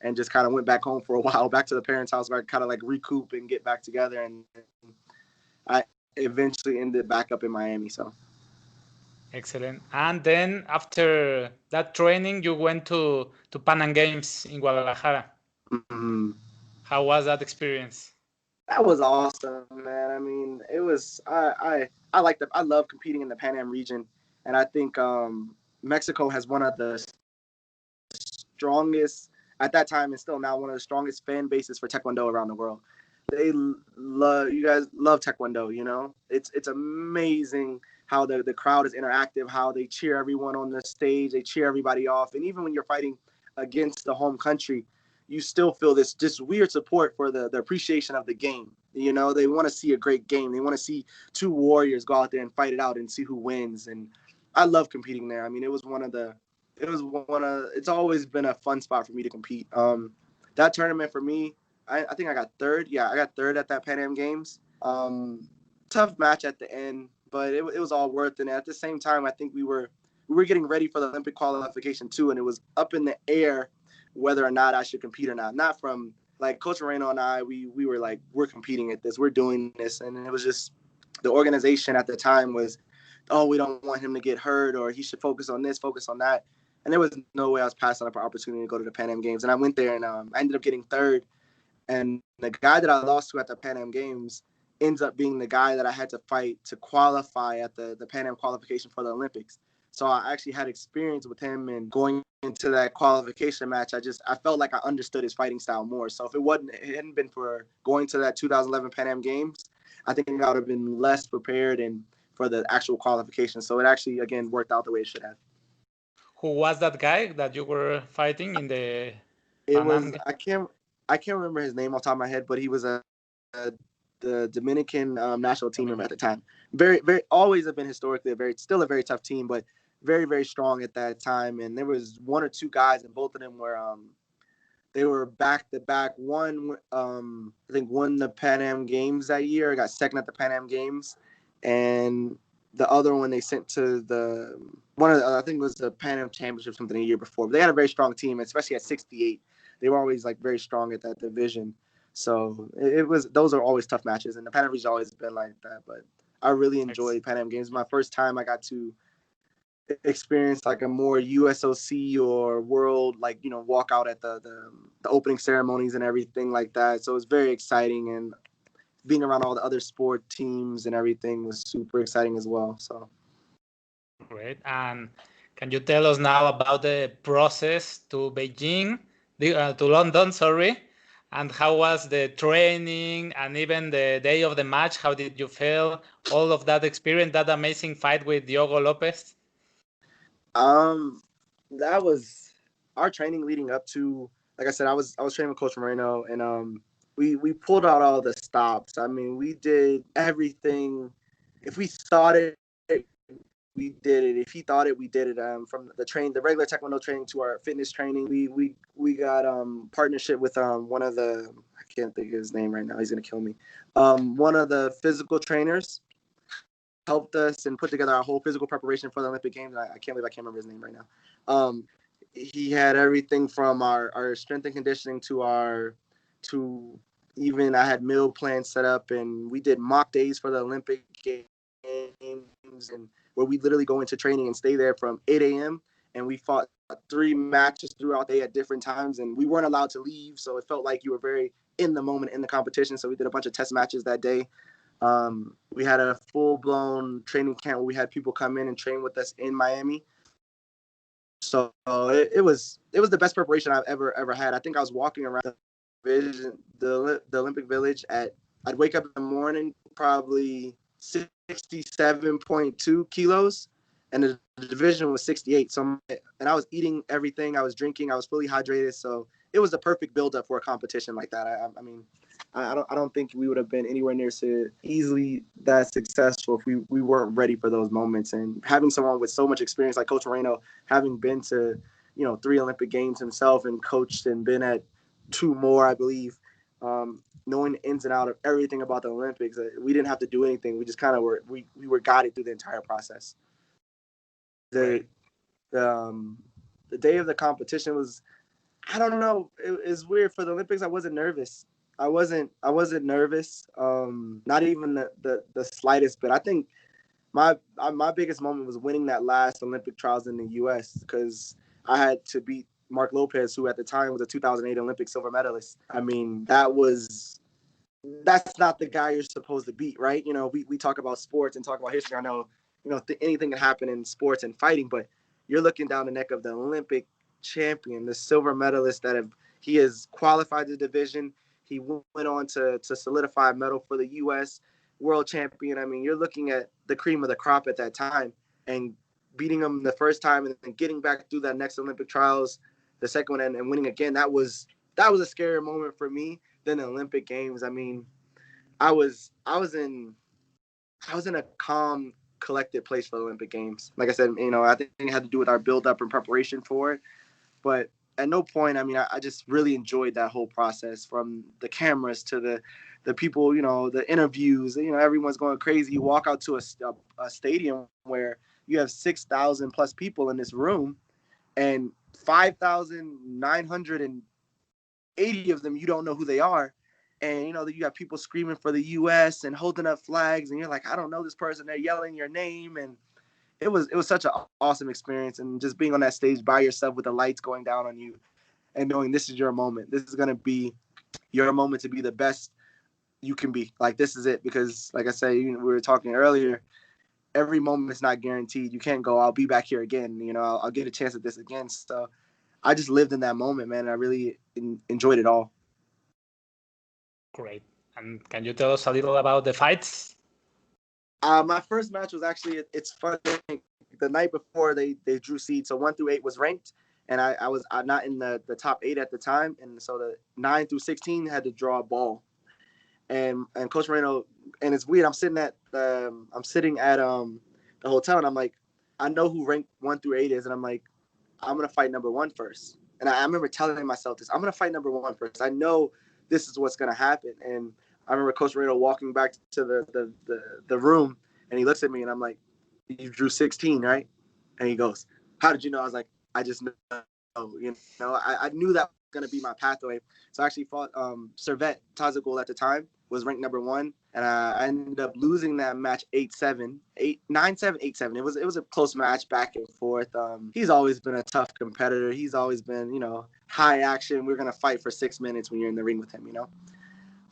and just kind of went back home for a while, back to the parents' house where I kind of like recoup and get back together. And I eventually ended back up in Miami. So Excellent. And then after that training, you went to Pan Am Games in Guadalajara. mm, How was that experience? that was awesome, man. I mean, it was I love competing in the Pan Am region, and I think Mexico has one of the strongest at that time and still now one of the strongest fan bases for Taekwondo around the world. They love, you guys love Taekwondo, you know? It's amazing how the crowd is interactive, how they cheer everyone on the stage, they cheer everybody off. And even when you're fighting against the home country, you still feel this just weird support for the appreciation of the game. You know, they want to see a great game. They want to see two warriors go out there and fight it out and see who wins. And I love competing there. I mean, it's always been a fun spot for me to compete. That tournament for me, I think I got third. Yeah, I got third at that Pan Am Games. Tough match at the end, but it was all worth it. And at the same time, I think we were getting ready for the Olympic qualification too, and it was up in the air whether or not I should compete or not. Not from like Coach Moreno and I, we were like, we're competing at this, we're doing this, and it was just the organization at the time was, oh, we don't want him to get hurt, or he should focus on this, focus on that. And there was no way I was passing up an opportunity to go to the Pan Am Games. And I went there and I ended up getting third. And the guy that I lost to at the Pan Am Games ends up being the guy that I had to fight to qualify at the Pan Am qualification for the Olympics. So I actually had experience with him, and going into that qualification match, I felt like I understood his fighting style more. So if it hadn't been for going to that 2011 Pan Am Games, I think I would have been less prepared and for the actual qualification. So it actually, again, worked out the way it should have. Who was that guy that you were fighting in the It Pan was Am? I can't remember his name off the top of my head, but he was the Dominican national team member at the time. Very, very, always have been historically still a very tough team, but very, very strong at that time. And there was one or two guys, and both of them were they were back to back. One I think won the Pan Am Games that year. Got second at the Pan Am Games, and the other one they sent to I think it was the Pan Am Championship something a year before. But they had a very strong team, especially at 68. They were always like very strong at that division. So those are always tough matches, and the Pan Am region's always been like that. But I really enjoyed Pan Am Games. My first time I got to experience like a more USOC or world, like, you know, walk out at the opening ceremonies and everything like that. So it was very exciting, and being around all the other sport teams and everything was super exciting as well. So Great. And can you tell us now about the process to Beijing, to London, sorry, And how was the training and even the day of the match? How did you feel? All of that experience, that amazing fight with Diogo Lopez? That was our training leading up to. Like I said, I was training with Coach Moreno, and we pulled out all the stops. I mean, we did everything. If we thought it, we did it. If he thought it, we did it. From the regular Taekwondo training to our fitness training, we got partnership with one of the, I can't think of his name right now. He's gonna kill me. One of the physical trainers helped us and put together our whole physical preparation for the Olympic Games. I can't believe I can't remember his name right now. He had everything from our strength and conditioning to even I had meal plans set up, and we did mock days for the Olympic Games, and where we literally go into training and stay there from 8 a.m. and we fought 3 matches throughout the day at different times, and we weren't allowed to leave, so it felt like you were very in the moment in the competition. So we did a bunch of test matches that day. We had a full-blown training camp where we had people come in and train with us in Miami. So it was the best preparation I've ever had. I think I was walking around the Olympic Village I'd wake up in the morning probably 67.2 kilos, and the division was 68. So and I was eating everything, I was drinking, I was fully hydrated. So it was the perfect build-up for a competition like that. I mean, I don't think we would have been anywhere near so easily that successful if we weren't ready for those moments. And having someone with so much experience like Coach Moreno, having been to 3 Olympic Games himself and coached and been at 2 more, I believe, knowing the ins and out of everything about the Olympics, we didn't have to do anything. We just kind of we were guided through the entire process. The the day of the competition was, I don't know. It's weird. For the Olympics, I wasn't nervous. I wasn't nervous. Not even the slightest bit. I think my biggest moment was winning that last Olympic trials in the U.S. because I had to beat Mark Lopez, who at the time was a 2008 Olympic silver medalist. I mean, that's not the guy you're supposed to beat, right? We talk about sports and talk about history. I know, anything can happen in sports and fighting, but you're looking down the neck of the Olympic champion, the silver medalist he has qualified the division. He went on to solidify a medal for the U.S. world champion. I mean, you're looking at the cream of the crop at that time, and beating him the first time and then getting back through that next Olympic trials, the second one, and winning again. That was a scarier moment for me than the Olympic Games. I mean, I was in a calm, collected place for the Olympic Games. Like I said, I think it had to do with our build up and preparation for it. But at no point, I mean, I just really enjoyed that whole process, from the cameras to the people, the interviews. Everyone's going crazy. You walk out to a stadium where you have 6,000 plus people in this room, and 5,980 of them you don't know who they are. And you got people screaming for the U.S. and holding up flags, and you're like, I don't know this person. They're yelling your name, and it was such an awesome experience. And just being on that stage by yourself with the lights going down on you, and knowing this is your moment. This is gonna be your moment to be the best you can be. Like, this is it. Because, like I said, we were talking earlier, every moment is not guaranteed. You can't go, I'll be back here again. I'll get a chance at this again. So I just lived in that moment, man. And I really enjoyed it all. Great. And can you tell us a little about the fights? My first match was actually, it's funny, the night before they drew seeds. So 1 through 8 was ranked, and I was not in the top 8 at the time. And so the 9 through 16 had to draw a ball. And Coach Moreno, and it's weird, I'm sitting at the hotel, and I'm like, I know who ranked 1 through 8 is, and I'm like, I'm going to fight number 1 first. And I remember telling myself this, I'm going to fight number 1 first. I know this is what's going to happen. And I remember Coach Moreno walking back to the room, and he looks at me, and I'm like, you drew 16, right? And he goes, how did you know? I was like, I just know. I knew that was going to be my pathway. So I actually fought Servet Tazagul at the time, was ranked number 1, and I ended up losing that match 8-7, 9-7, 8-7. It was a close match, back and forth. He's always been a tough competitor. He's always been, high action. We're gonna fight for 6 minutes when you're in the ring with him,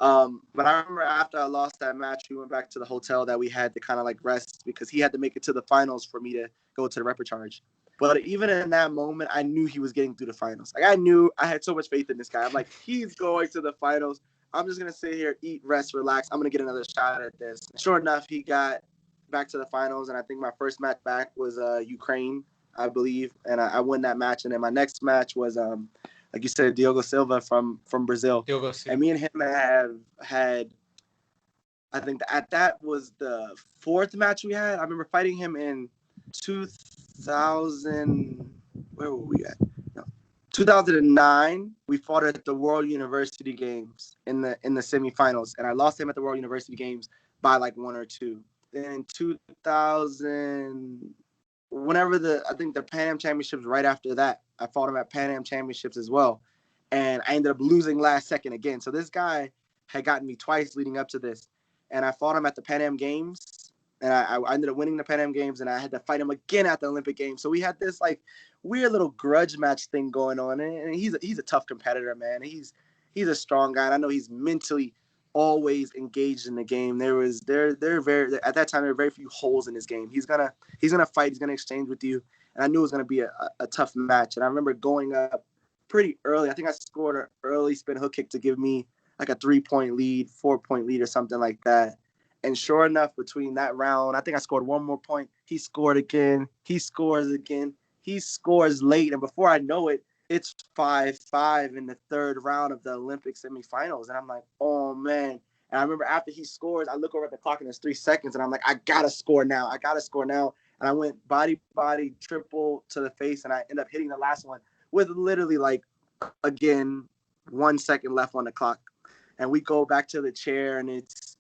But I remember after I lost that match, we went back to the hotel that we had to kind of like rest, because he had to make it to the finals for me to go to the repechage. But even in that moment, I knew he was getting through the finals. Like, I knew I had so much faith in this guy. I'm like, he's going to the finals. I'm just going to sit here, eat, rest, relax. I'm going to get another shot at this. Sure enough, he got back to the finals, and I think my first match back was Ukraine, I believe, and I won that match. And then my next match was, like you said, Diogo Silva from Brazil. Diogo Silva. And me and him have had, I think that was the fourth match we had. I remember fighting him in 2000. Where were we at? No, 2009. We fought at the World University Games in the semifinals, and I lost him at the World University Games by like 1 or 2. Then in 2000, I think the Pan Am Championships right after that, I fought him at Pan Am Championships as well, and I ended up losing last second again. So this guy had gotten me twice leading up to this, and I fought him at the Pan Am Games. And I ended up winning the Pan Am Games, and I had to fight him again at the Olympic Games. So we had this like weird little grudge match thing going on. And he's a tough competitor, man. He's a strong guy. And I know he's mentally always engaged in the game. There at that time there were very few holes in his game. He's gonna fight. He's gonna exchange with you. And I knew it was gonna be a tough match. And I remember going up pretty early. I think I scored an early spin hook kick to give me like a 3-point lead, 4-point lead, or something like that. And sure enough, between that round, I think I scored one more point. He scored again. He scores again. He scores late. And before I know it, it's 5-5 in the third round of the Olympic semifinals. And I'm like, oh, man. And I remember after he scores, I look over at the clock and there's 3 seconds. And I'm like, I got to score now. And I went body, triple to the face. And I end up hitting the last one with literally like, again, 1 second left on the clock. And we go back to the chair and it's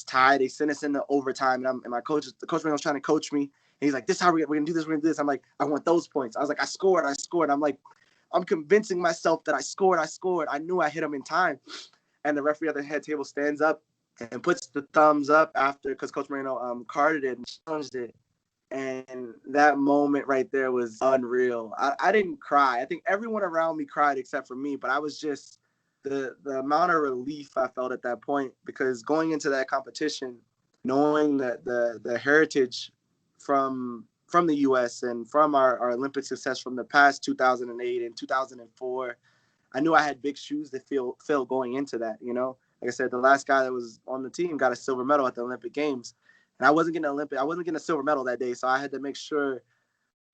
tied. They send us into overtime, and my coach, the coach was trying to coach me. And he's like, "This is how we're gonna do this. We're gonna do this." I'm like, "I want those points." I was like, "I scored." I'm like, I'm convincing myself that I scored. I knew I hit him in time. And the referee at the head table stands up and puts the thumbs up after, because Coach Moreno carded it and challenged it. And that moment right there was unreal. I didn't cry. I think everyone around me cried except for me, but I was just. The amount of relief I felt at that point, because going into that competition, knowing that the heritage from the U.S. and from our Olympic success from the past 2008 and 2004, I knew I had big shoes to fill going into that. You know, like I said, the last guy that was on the team got a silver medal at the Olympic Games, and I wasn't getting a silver medal that day, so I had to make sure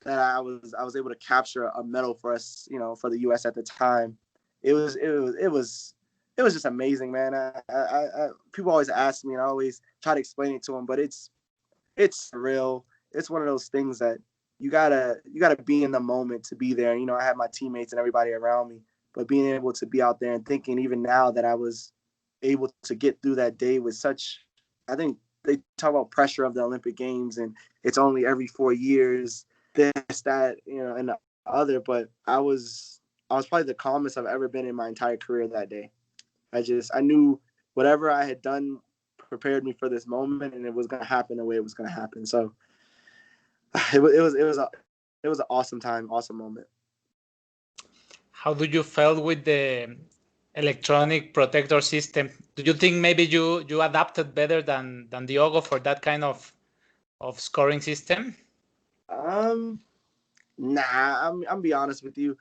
that I was able to capture a medal for us, you know, for the U.S. at the time. It was just amazing, man. I people always ask me, and I always try to explain it to them, but it's real. It's one of those things that you gotta be in the moment to be there. You know, I had my teammates and everybody around me, but being able to be out there and thinking even now that I was able to get through that day with such, I think they talk about pressure of the Olympic Games and it's only every 4 years, this, that, you know, and the other, but I was probably the calmest I've ever been in my entire career that day. I knew whatever I had done prepared me for this moment, and it was going to happen the way it was going to happen. So it was an awesome time, awesome moment. How do you feel with the electronic protector system? Do you think maybe you adapted better than Diogo for that kind of scoring system? Nah, I'm be honest with you.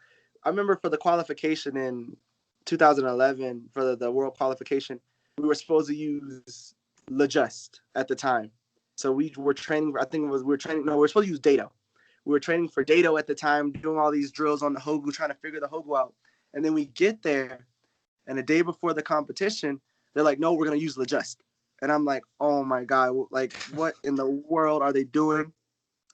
I remember for the qualification in 2011 for the world qualification, we were supposed to use LeJust at the time. So we were training. We were supposed to use Dado. We were training for Dado at the time, doing all these drills on the Hogu, trying to figure the Hogu out. And then we get there, and the day before the competition, they're like, "No, we're gonna use LeJust." And I'm like, "Oh my God! Like, what in the world are they doing?"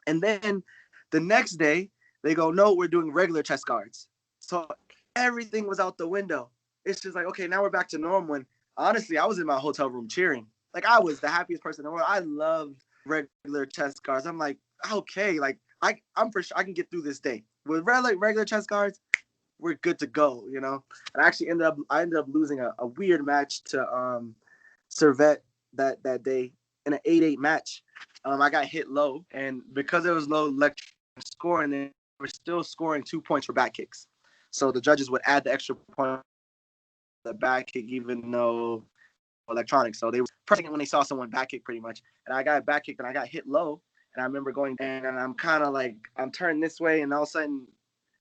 And then the next day, they go, "No, we're doing regular chest guards." So everything was out the window. It's just like, okay, now we're back to normal. And honestly, I was in my hotel room cheering. Like, I was the happiest person in the world. I loved regular chest guards. I'm like, okay, like I'm for sure I can get through this day. With regular chest guards, we're good to go, you know? And I actually ended up losing a weird match to Servette that day in an 8-8 match. I got hit low, and because there was low scoring, they were still scoring 2 points for back kicks. So the judges would add the extra point the back kick, even though electronics. So they were pressing it when they saw someone back kick pretty much. And I got back kicked and I got hit low. And I remember going and I'm kind of like, I'm turning this way, and all of a sudden,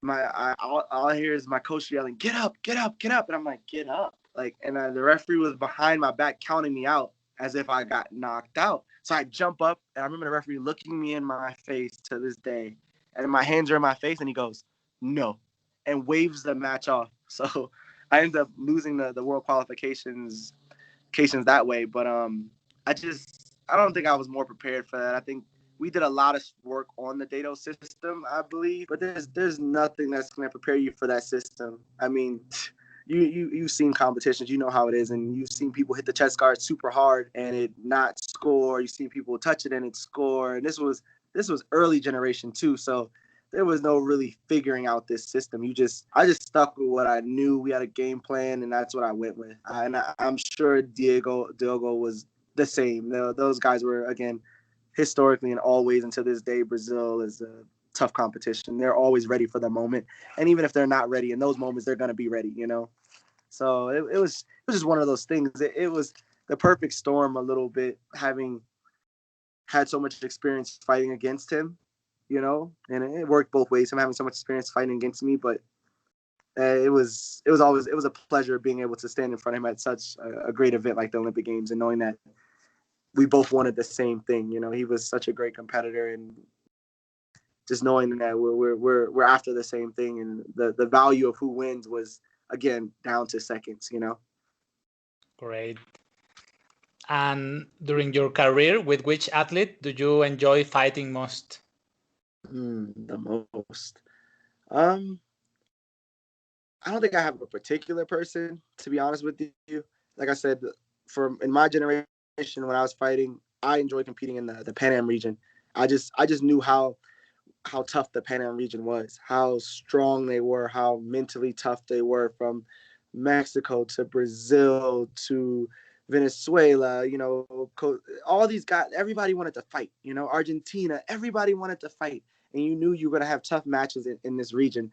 all I hear is my coach yelling, "Get up, get up, get up!" And I'm like, "Get up!" Like, and the referee was behind my back counting me out as if I got knocked out. So I jump up, and I remember the referee looking me in my face to this day, and my hands are in my face, and he goes, "No," and waves the match off. So I ended up losing the world qualifications that way. But I don't think I was more prepared for that. I think we did a lot of work on the Dado system, I believe, but there's nothing that's going to prepare you for that system. I mean, you've seen competitions, you know how it is, and you've seen people hit the chest guard super hard and it not score. You've seen people touch it and it score. And this was early generation too, so there was no really figuring out this system. I just stuck with what I knew. We had a game plan, and that's what I went with. I'm sure Diogo was the same. Those guys were, again, historically and always, and to this day, Brazil is a tough competition. They're always ready for the moment, and even if they're not ready in those moments, they're gonna be ready. So it was just one of those things. It was the perfect storm a little bit, having had so much experience fighting against him, and it worked both ways. Him having so much experience fighting against me, but it was a pleasure being able to stand in front of him at such a great event like the Olympic Games, and knowing that we both wanted the same thing. He was such a great competitor, and just knowing that we're after the same thing, and the value of who wins was, again, down to seconds. Great. And during your career, with which athlete do you enjoy fighting most? The most. I don't think I have a particular person, to be honest with you. Like I said, in my generation, when I was fighting, I enjoyed competing in the Pan Am region. I just knew how tough the Pan Am region was, how strong they were, how mentally tough they were, from Mexico to Brazil to Venezuela, all these guys, everybody wanted to fight, Argentina, everybody wanted to fight. And you knew you were going to have tough matches in this region.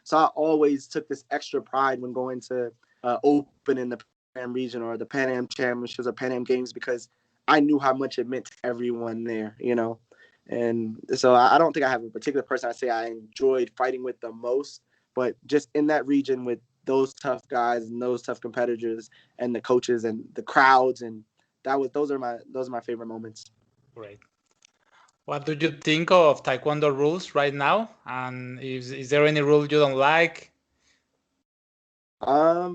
So I always took this extra pride when going to open in the Pan Am region or the Pan Am Championships or Pan Am Games, because I knew how much it meant to everyone there, And so I don't think I have a particular person I say I enjoyed fighting with the most, but just in that region with those tough guys and those tough competitors and the coaches and the crowds, and those are my favorite moments. Great. What do you think of Taekwondo rules right now? And is there any rule you don't like? I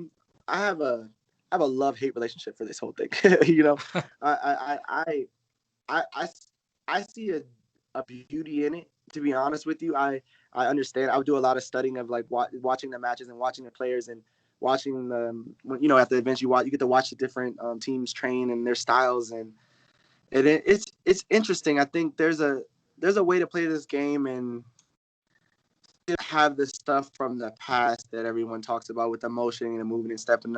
have a love-hate relationship for this whole thing. I see a beauty in it, to be honest with you. I understand. I would do a lot of studying of like watching the matches and watching the players and watching at the events you get to watch the different teams train and their styles, and it's interesting. I think there's a way to play this game and have the stuff from the past that everyone talks about with the motion and the movement and stepping.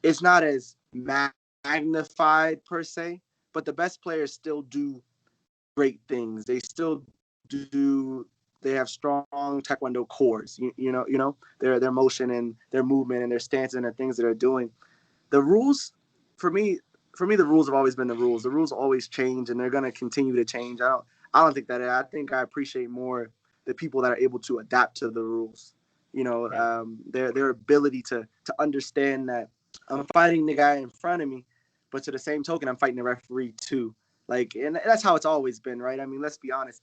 It's not as magnified per se, but the best players still do great things. They still do. They have strong Taekwondo cores. Their motion and their movement and their stance and the things that they're doing. The rules, for me, the rules have always been the rules. The rules always change, and they're going to continue to change. I don't think that. I think I appreciate more the people that are able to adapt to the rules. Their ability to understand that I'm fighting the guy in front of me, but to the same token, I'm fighting the referee too. And that's how it's always been, right? I mean, let's be honest.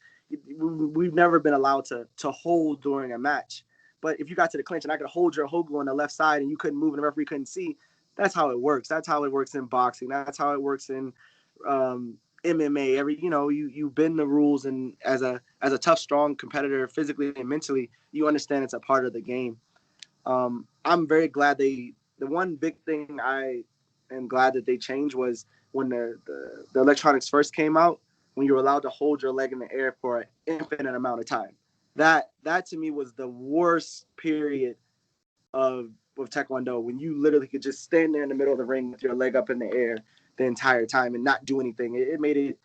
We've never been allowed to hold during a match. But if you got to the clinch and I could hold your Hogu on the left side and you couldn't move and the referee couldn't see, that's how it works. That's how it works in boxing. That's how it works in MMA. You bend the rules, and as a tough, strong competitor, physically and mentally, you understand it's a part of the game. I'm very glad the one big thing I am glad that they changed was when the electronics first came out, when you were allowed to hold your leg in the air for an infinite amount of time. That to me was the worst period of Taekwondo, when you literally could just stand there in the middle of the ring with your leg up in the air the entire time and not do anything. It made it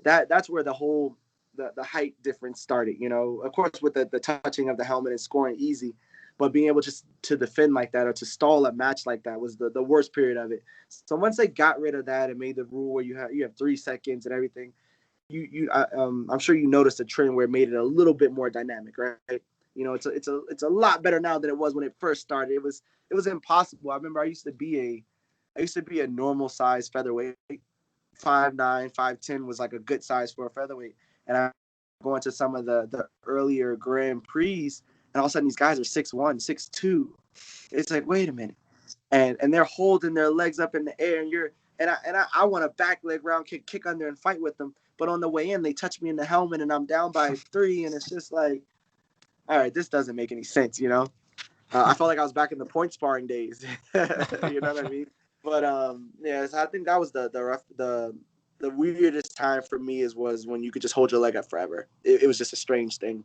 that's where the whole the height difference started. Of course, with the touching of the helmet and scoring easy, but being able just to defend like that or to stall a match like that was the worst period of it. So once they got rid of that and made the rule where you have 3 seconds and everything, I'm sure you noticed a trend where it made it a little bit more dynamic, right? You know, it's a lot better now than it was when it first started. It was impossible. I remember I used to be a normal size featherweight. 5'9", 5'10" was like a good size for a featherweight. And I go into some of the earlier Grand Prix, and all of a sudden these guys are 6'1", 6'2". It's like, wait a minute. And they're holding their legs up in the air, and I want a back leg round kick under and fight with them. But on the way in, they touch me in the helmet, and I'm down by 3, and it's just like, all right, this doesn't make any sense, you know? I felt like I was back in the point sparring days. You know what I mean? But yeah, so I think that was the weirdest time for me was when you could just hold your leg up forever. It was just a strange thing.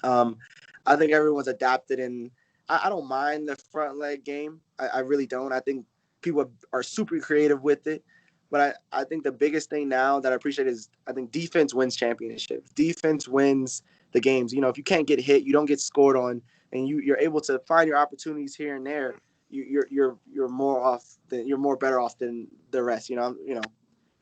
I think everyone's adapted, and I don't mind the front leg game. I really don't. I think people are super creative with it. But I think the biggest thing now that I appreciate is I think defense wins championships. Defense wins the games. You know, if you can't get hit, you don't get scored on, and you're able to find your opportunities here and there, you're more better off than the rest. You know,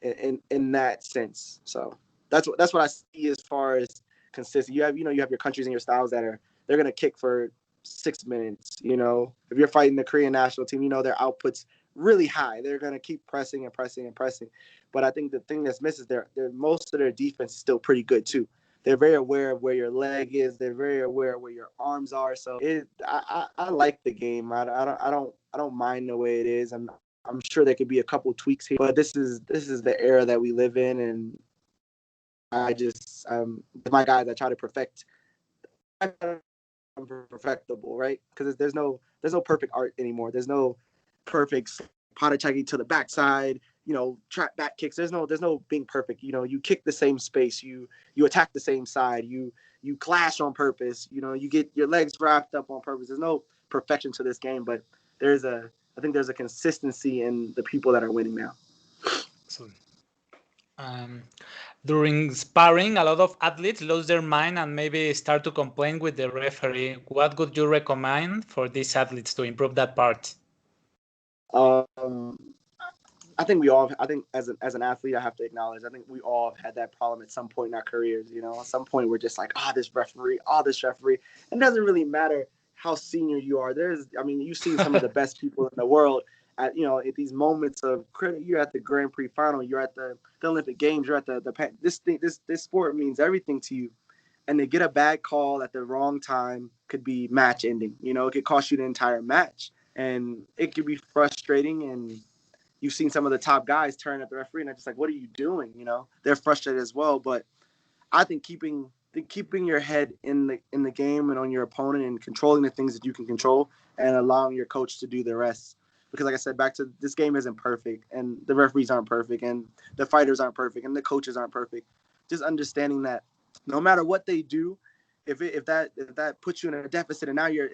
in that sense. So that's what I see as far as consistent. You have your countries and your styles they're gonna kick for 6 minutes. You know, if you're fighting the Korean national team, you know their output's really high. They're gonna keep pressing and pressing and pressing. But I think the thing that's missing is their most of their defense is still pretty good too. They're very aware of where your leg is. They're very aware of where your arms are. So I like the game. I don't mind the way it is. I'm sure there could be a couple tweaks here, but this is the era that we live in, and I just my guys I try to perfectable, right? Because there's no perfect art anymore. There's no perfect potachaki to the backside, trap back kicks. There's no being perfect. You kick the same space, you attack the same side, you clash on purpose, you get your legs wrapped up on purpose. There's no perfection to this game, but I think there's a consistency in the people that are winning now. So, during sparring, a lot of athletes lose their mind and maybe start to complain with the referee. What would you recommend for these athletes to improve that part? I think as an athlete, I have to acknowledge, I think we all have had that problem at some point in our careers. At some point we're just like, this referee. It doesn't really matter how senior you are. You've seen some of the best people in the world at these moments of credit. You're at the Grand Prix final, you're at the Olympic Games, you're at this sport means everything to you. And to get a bad call at the wrong time could be match ending. It could cost you the entire match, and it could be frustrating. And you've seen some of the top guys turn at the referee and they're just like, what are you doing? They're frustrated as well. But I think keeping your head in the game and on your opponent and controlling the things that you can control and allowing your coach to do the rest. Because like I said, back to this game isn't perfect, and the referees aren't perfect, and the fighters aren't perfect, and the coaches aren't perfect. Just understanding that no matter what they do, if that puts you in a deficit and now you're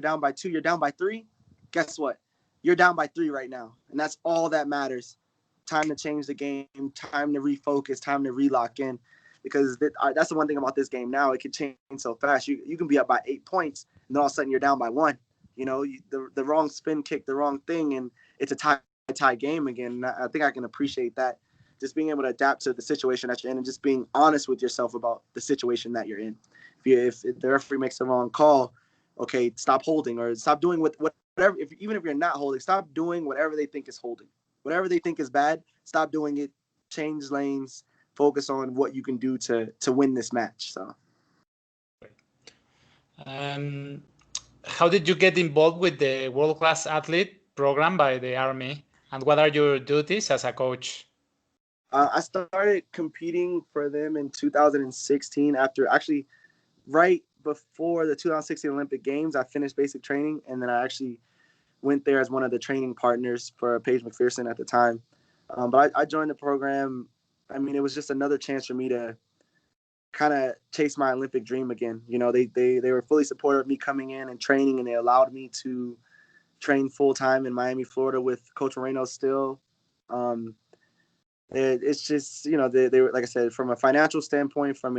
down by 2, you're down by 3, guess what? You're down by 3 right now, and that's all that matters. Time to change the game, time to refocus, time to relock in, because that's the one thing about this game now. It can change so fast. You can be up by 8 points, and then all of a sudden you're down by 1. The wrong spin kick, the wrong thing, and it's a tie game again. And I think I can appreciate that. Just being able to adapt to the situation that you're in and just being honest with yourself about the situation that you're in. If the referee makes the wrong call, okay, stop holding or stop doing whatever. Even if you're not holding, stop doing whatever they think is holding. Whatever they think is bad, stop doing it. Change lanes. Focus on what you can do to win this match. So. How did you get involved with the World Class Athlete program by the Army, and what are your duties as a coach? I started competing for them in 2016 actually right before the 2016 Olympic Games. I finished basic training, and then I actually went there as one of the training partners for Paige McPherson at the time. But I joined the program. It was just another chance for me to kind of chase my Olympic dream again. They were fully supportive of me coming in and training, and they allowed me to train full time in Miami, Florida with Coach Moreno still. It's just, they were, like I said, from a financial standpoint, from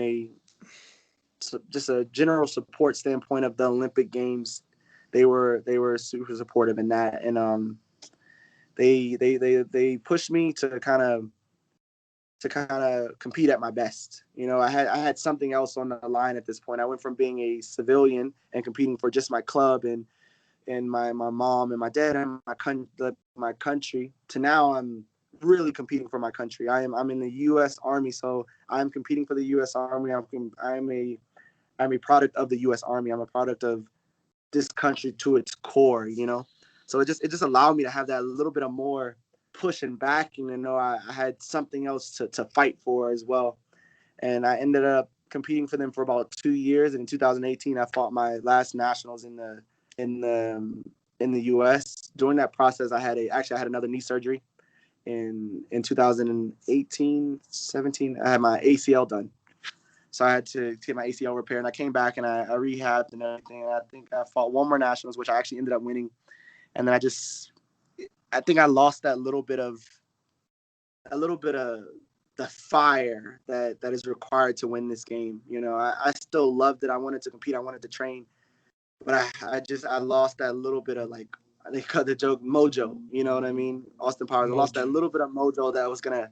just a general support standpoint of the Olympic Games, they were super supportive in that. And they pushed me to kind of kind of compete at my best. You know, I had something else on the line at this point. I went from being a civilian and competing for just my club and my mom and my dad and my country to now I'm really competing for my country. I'm in the U.S. Army, so I'm competing for the U.S. Army. I'm a product of the U.S. Army. I'm a product of this country to its core, you know. So it just allowed me to have that little bit of more push and backing and know I had something else to fight for as well. And I ended up competing for them for about 2 years. And in 2018, I fought my last nationals in the U.S. During that process, I had another knee surgery in 2018, 17. I had my ACL done. So I had to get my ACL repair, and I came back and I rehabbed and everything. And I think I fought one more nationals, which I actually ended up winning. And then I think I lost that little bit of the fire that is required to win this game. You know, I still loved it. I wanted to compete. I wanted to train, but I lost that little bit of, like, they cut the joke mojo. You know what I mean? Austin Powers. I lost that little bit of mojo that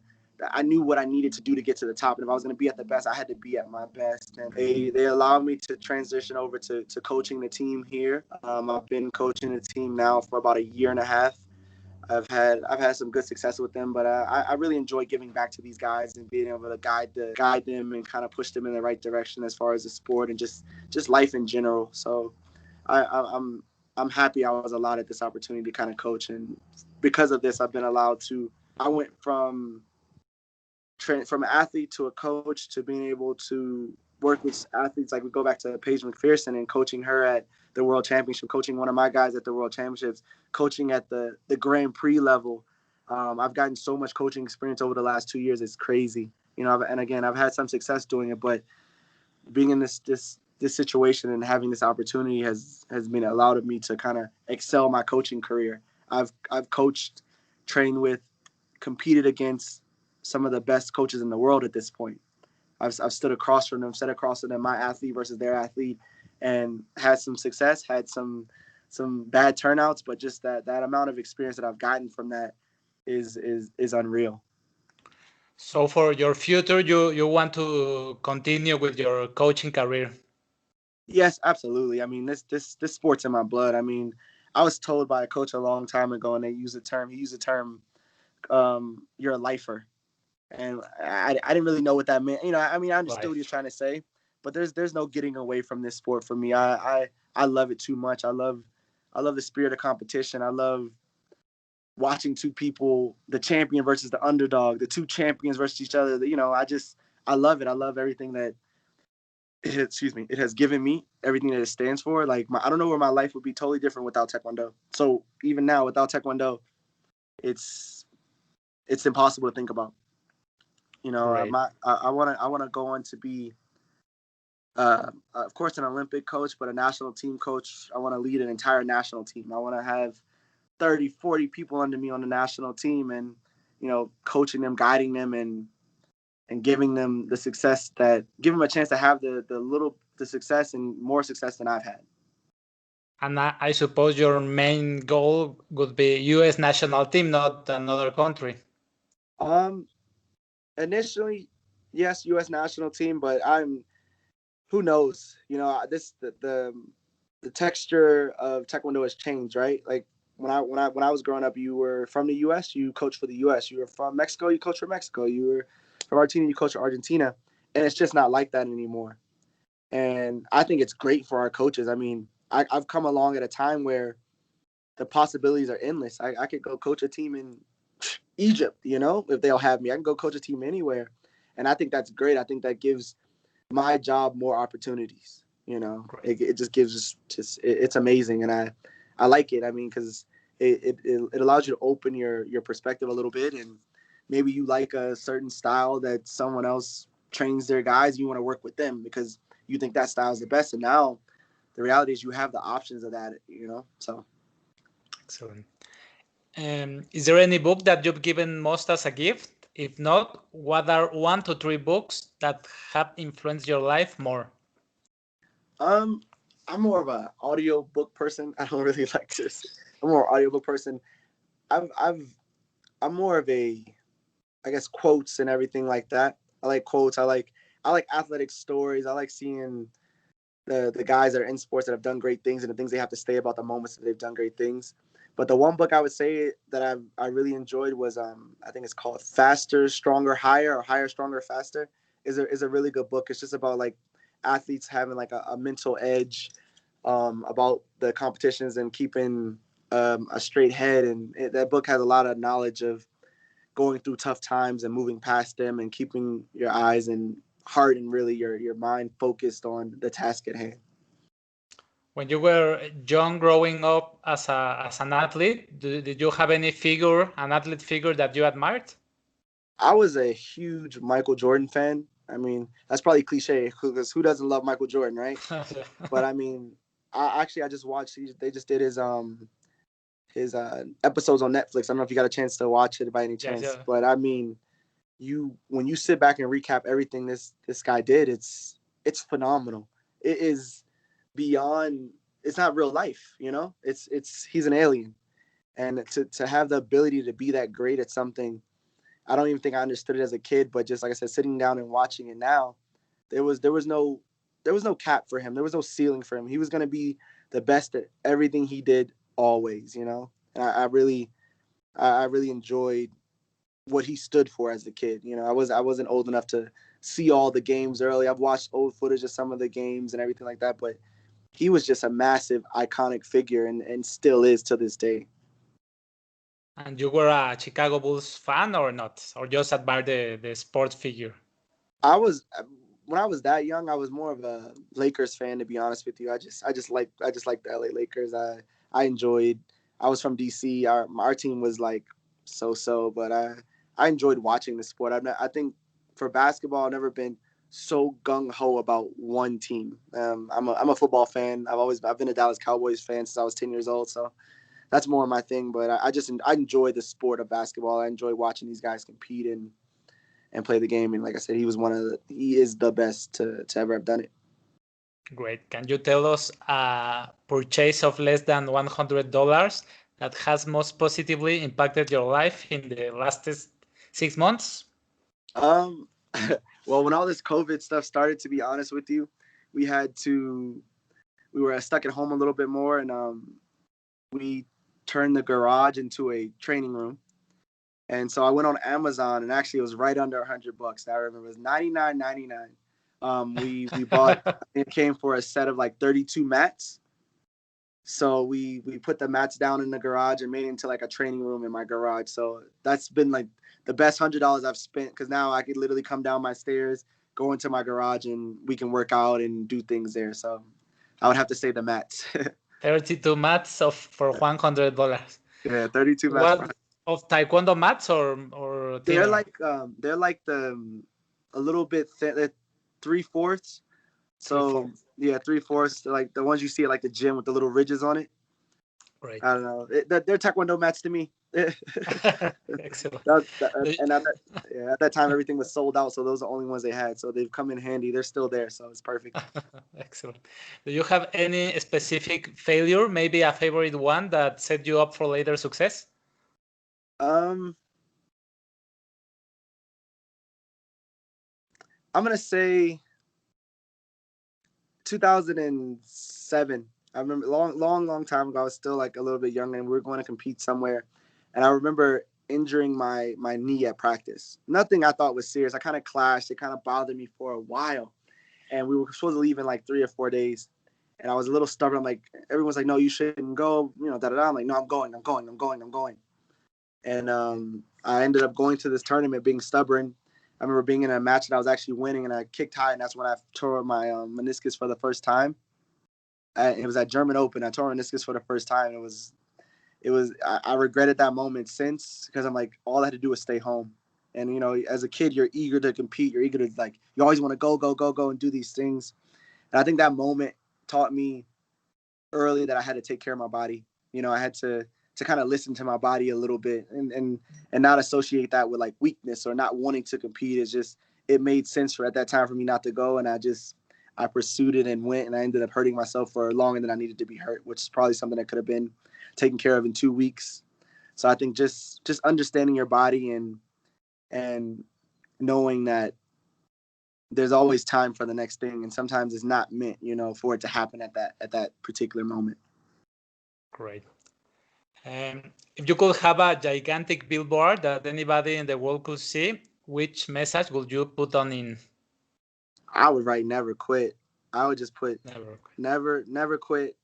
I knew what I needed to do to get to the top. And if I was going to be at the best, I had to be at my best. And they allowed me to transition over to coaching the team here. I've been coaching the team now for about a year and a half. I've had some good success with them, but I really enjoy giving back to these guys and being able to guide them and kind of push them in the right direction as far as the sport and just life in general. So I'm happy I was allotted this opportunity to kind of coach, and because of this, I went from an athlete to a coach to being able to work with athletes. Like, we go back to Paige McPherson and coaching her at the World Championship, coaching one of my guys at the World Championships, coaching at the Grand Prix level. I've gotten so much coaching experience over the last 2 years. It's crazy. You know, and again, I've had some success doing it, but being in this situation and having this opportunity has been allowed me to kind of excel my coaching career. I've coached, trained with, competed against some of the best coaches in the world at this point. I've stood across from them, sat across from them, my athlete versus their athlete, and had some success, had some bad turnouts, but just that amount of experience that I've gotten from that is unreal. So for your future, you want to continue with your coaching career? Yes, absolutely. I mean, this sport's in my blood. I mean, I was told by a coach a long time ago, and he used the term, you're a lifer. And I didn't really know what that meant. You know, I mean, I understood what he was trying to say, but there's no getting away from this sport for me. I love it too much. I love the spirit of competition. I love watching two people, the champion versus the underdog, the two champions versus each other. You know, I love it. I love everything that it has given me, everything that it stands for. Like, I don't know where my life would be totally different without Taekwondo. So even now, without Taekwondo, it's impossible to think about. You know, I want to go on to be, of course, an Olympic coach, but a national team coach. I want to lead an entire national team. I want to have 30, 40 people under me on the national team, and, you know, coaching them, guiding them, and giving them the success give them a chance to have the success and more success than I've had. And I suppose your main goal would be U.S. national team, not another country. Initially, yes, U.S. national team, but who knows? You know, the texture of Taekwondo has changed, right? Like, when I was growing up, you were from the U.S., you coached for the U.S. You were from Mexico, you coached for Mexico. You were from Argentina, you coached for Argentina, and it's just not like that anymore. And I think it's great for our coaches. I mean, I've come along at a time where the possibilities are endless. I could go coach a team in Egypt, you know, if they'll have me. I can go coach a team anywhere, and I think that's great. I think that gives my job more opportunities. You know, it just gives it's amazing, and I like it. I mean, because it allows you to open your perspective a little bit, and maybe you like a certain style that someone else trains their guys. You want to work with them because you think that style is the best, and now the reality is you have the options of that. You know, so excellent. Is there any book that you've given most as a gift? If not, what are 1 to 3 books that have influenced your life more? I'm more of an audiobook person. I don't really like this. I'm more an audiobook person. I'm more of a I guess, quotes and everything like that. I like quotes. I like athletic stories. I like seeing the guys that are in sports that have done great things and the things they have to say about the moments that they've done great things. But the one book I would say that I really enjoyed was I think it's called Faster, Stronger, Higher, or Higher, Stronger, Faster. Is a really good book. It's just about like athletes having like a mental edge about the competitions and keeping a straight head. And that book has a lot of knowledge of going through tough times and moving past them and keeping your eyes and heart and really your mind focused on the task at hand. When you were young, growing up as an athlete, did you have any figure, an athlete figure that you admired? I was a huge Michael Jordan fan. I mean, that's probably cliche because who doesn't love Michael Jordan, right? But I mean, I just watched. They just did his episodes on Netflix. I don't know if you got a chance to watch it by any Yes, chance, yeah. but I mean, when you sit back and recap everything this guy did, it's phenomenal. It is beyond. It's not real life, you know. It's he's an alien, and to have the ability to be that great at something, I don't even think I understood it as a kid. But just like I said, sitting down and watching it now, there was no cap for him. There was no ceiling for him. He was going to be the best at everything he did always, you know. And I really enjoyed what he stood for as a kid. You know, I wasn't old enough to see all the games early. I've watched old footage of some of the games and everything like that, but he was just a massive iconic figure and still is to this day. And you were a Chicago Bulls fan or not? Or just admire the sport figure? I was when I was that young, I was more of a Lakers fan, to be honest with you. I just like the LA Lakers. I enjoyed. I was from DC. Our team was like so, but I enjoyed watching the sport. I think for basketball, I've never been so gung ho about one team. I'm a football fan. I've been a Dallas Cowboys fan since I was 10 years old. So that's more my thing. But I enjoy the sport of basketball. I enjoy watching these guys compete and play the game. And like I said, he is the best to ever have done it. Great. Can you tell us a purchase of less than $100 that has most positively impacted your life in the last 6 months? Um, well, when all this COVID stuff started, to be honest with you, we were stuck at home a little bit more, and we turned the garage into a training room. And so I went on Amazon, and actually it was right under $100. I remember it was $99.99. We bought it came for a set of like 32 mats. So we put the mats down in the garage and made it into like a training room in my garage. So that's been like the best $100 I've spent because now I could literally come down my stairs, go into my garage, and we can work out and do things there. So I would have to say the mats. 32 mats for $100. Yeah, 32 mats. What of Taekwondo mats or thinner? They're like a little bit thin, 3/4. So 3/4. yeah, 3/4, like the ones you see at like the gym with the little ridges on it. Great. I don't know. They're Taekwondo mats to me. Excellent. And at that time, everything was sold out, so those are the only ones they had. So they've come in handy. They're still there, so it's perfect. Excellent. Do you have any specific failure, maybe a favorite one that set you up for later success? I'm gonna say 2007. I remember long time ago. I was still like a little bit younger, and we were going to compete somewhere. And I remember injuring my knee at practice. Nothing I thought was serious. I kind of clashed. It kind of bothered me for a while, and we were supposed to leave in like 3 or 4 days. And I was a little stubborn. I'm like, everyone's like, no, you shouldn't go. You know, da da da. I'm like, no, I'm going. And I ended up going to this tournament being stubborn. I remember being in a match that I was actually winning, and I kicked high, and that's when I tore my meniscus for the first time. It was at German Open. I tore meniscus for the first time. I regretted that moment since because I'm like, all I had to do was stay home. And, you know, as a kid, you're eager to compete. You're eager to, like, you always want to go and do these things. And I think that moment taught me early that I had to take care of my body. You know, I had to kind of listen to my body a little bit and not associate that with like weakness or not wanting to compete. It's just, it made sense at that time for me not to go. And I pursued it and went, and I ended up hurting myself for longer than I needed to be hurt, which is probably something that could have been taken care of in 2 weeks. So I think just understanding your body and and knowing that there's always time for the next thing, and sometimes it's not meant, for it to happen at that particular moment. Great. If you could have a gigantic billboard that anybody in the world could see, which message would you put on in? I would write "never quit." I would just put never quit,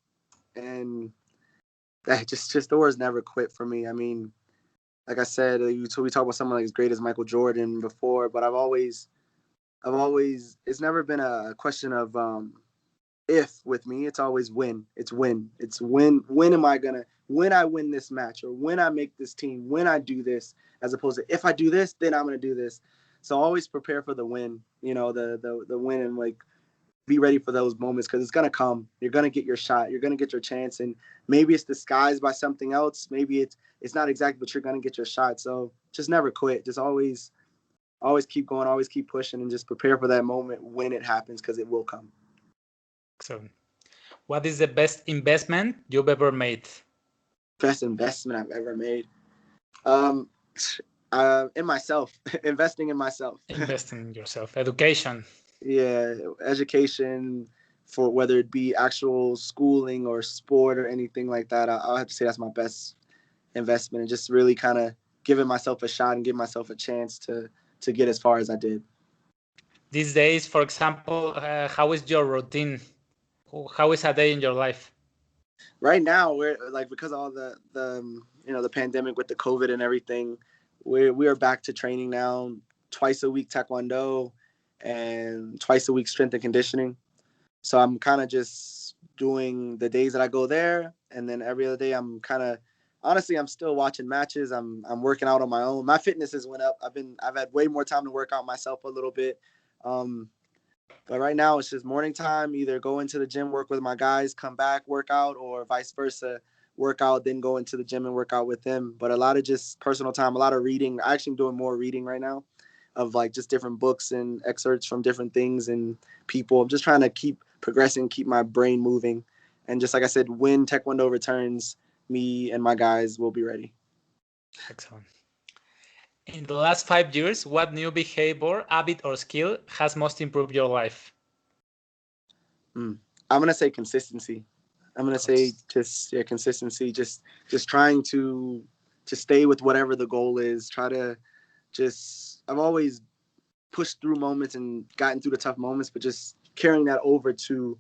and that just the words "never quit" for me. I mean, like I said, we talk about someone like as great as Michael Jordan before, but I've always, it's never been a question of if with me. It's always when. It's when. It's when am I gonna, when I win this match, or when I make this team, when I do this, as opposed to if I do this, then I'm gonna do this. So always prepare for the win, the win, and like be ready for those moments, because it's gonna come. You're gonna get your shot. You're gonna get your chance, and maybe it's disguised by something else. Maybe it's not exactly, but you're gonna get your shot. So just never quit. Just always keep going. Always keep pushing, and just prepare for that moment when it happens, because it will come. So, what is the best investment you've ever made? Best investment I've ever made? In myself. Investing in myself. Investing in yourself. Education. Yeah, education, for whether it be actual schooling or sport or anything like that. I'll have to say that's my best investment, and just really kind of giving myself a shot and giving myself a chance to get as far as I did. These days, for example, how is your routine? How is a day in your life? Right now, we're like, because of all the pandemic with the COVID and everything, we are back to training now, twice a week Taekwondo and twice a week strength and conditioning. So I'm kind of just doing the days that I go there, and then every other day I'm kind of, honestly, I'm still watching matches. I'm working out on my own. My fitness has went up. I've had way more time to work out myself a little bit. But right now it's just morning time, either go into the gym, work with my guys, come back, work out, or vice versa, work out, then go into the gym and work out with them. But a lot of just personal time, a lot of reading. I actually am doing more reading right now, of like just different books and excerpts from different things and people. I'm just trying to keep progressing, keep my brain moving. And just like I said, when Taekwondo returns, me and my guys will be ready. Excellent. In the last 5 years, what new behavior, habit, or skill has most improved your life? I'm going to say consistency. I'm going to say just consistency, just trying to stay with whatever the goal is. I've always pushed through moments and gotten through the tough moments, but just carrying that over to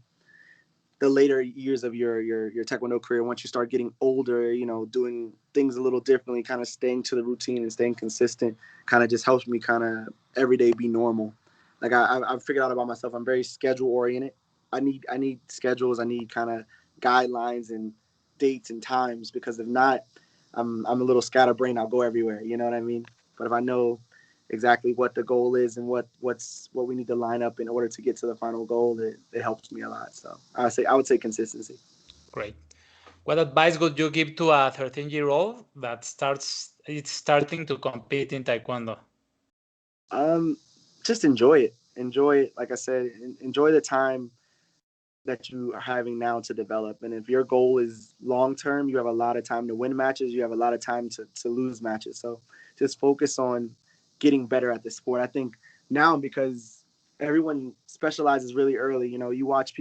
the later years of your Taekwondo career. Once you start getting older, doing things a little differently, kind of staying to the routine and staying consistent, kind of just helps me kind of every day be normal. Like I've figured out about myself, I'm very schedule oriented. I need schedules. I need kind of guidelines and dates and times, because if not, I'm a little scatterbrained. I'll go everywhere. You know what I mean? But if I know exactly what the goal is and what we need to line up in order to get to the final goal, it helps me a lot. So I would say consistency. Great. What advice would you give to a 13-year-old that starting to compete in Taekwondo? Just enjoy it. Enjoy it. Like I said, enjoy the time that you are having now to develop. And if your goal is long term, you have a lot of time to win matches. You have a lot of time to lose matches. So just focus on getting better at the sport. I think now, because everyone specializes really early, you watch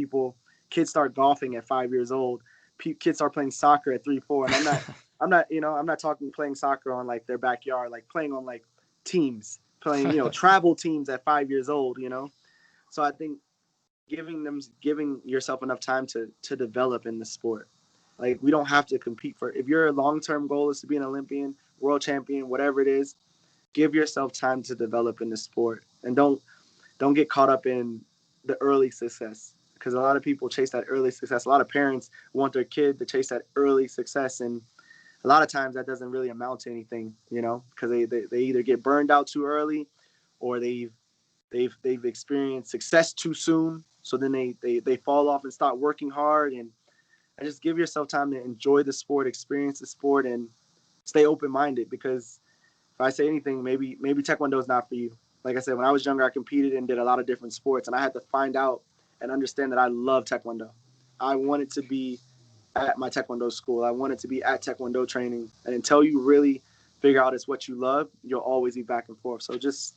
kids start golfing at 5 years old. Kids start playing soccer at 3, 4. And I'm not talking playing soccer on like their backyard, like playing on like teams, playing, travel teams at 5 years old, So I think giving yourself enough time to develop in the sport. Like, we don't have to compete if your long-term goal is to be an Olympian, world champion, whatever it is, give yourself time to develop in the sport, and don't get caught up in the early success, because a lot of people chase that early success. A lot of parents want their kid to chase that early success, and a lot of times that doesn't really amount to anything, because they either get burned out too early, or they've experienced success too soon, so then they fall off and start working hard. And I just give yourself time to enjoy the sport, experience the sport, and stay open-minded, because if I say anything, maybe Taekwondo is not for you. Like I said, when I was younger, I competed and did a lot of different sports, and I had to find out and understand that I love Taekwondo. I wanted to be at my Taekwondo school. I wanted to be at Taekwondo training. And until you really figure out it's what you love, you'll always be back and forth. So just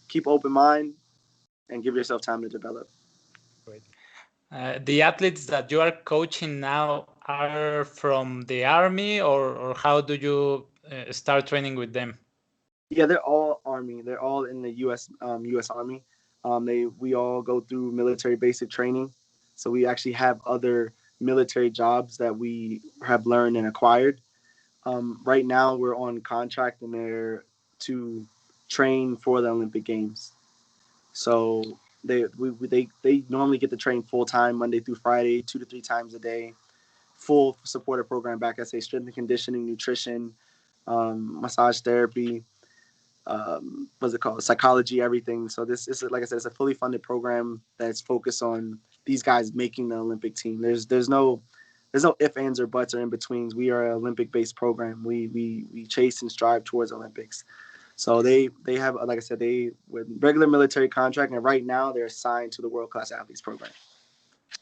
keep open mind and give yourself time to develop. Great. The athletes that you are coaching now are from the army, or how do you start training with them? Yeah, they're all Army. They're all in the U.S. Army. We all go through military basic training, so we actually have other military jobs that we have learned and acquired. Right now, we're on contract and they're to train for the Olympic Games. So they normally get to train full time Monday through Friday, 2 to 3 times a day, full supportive program back. I say strength and conditioning, nutrition, massage therapy, what's it called, psychology, everything. So this is, like I said, it's a fully funded program that's focused on these guys making the Olympic team. There's no ifs, ands, or buts or in betweens. We are an Olympic based program. We chase and strive towards Olympics. So they have, like I said, they with regular military contract, and right now they're assigned to the World Class Athletes program.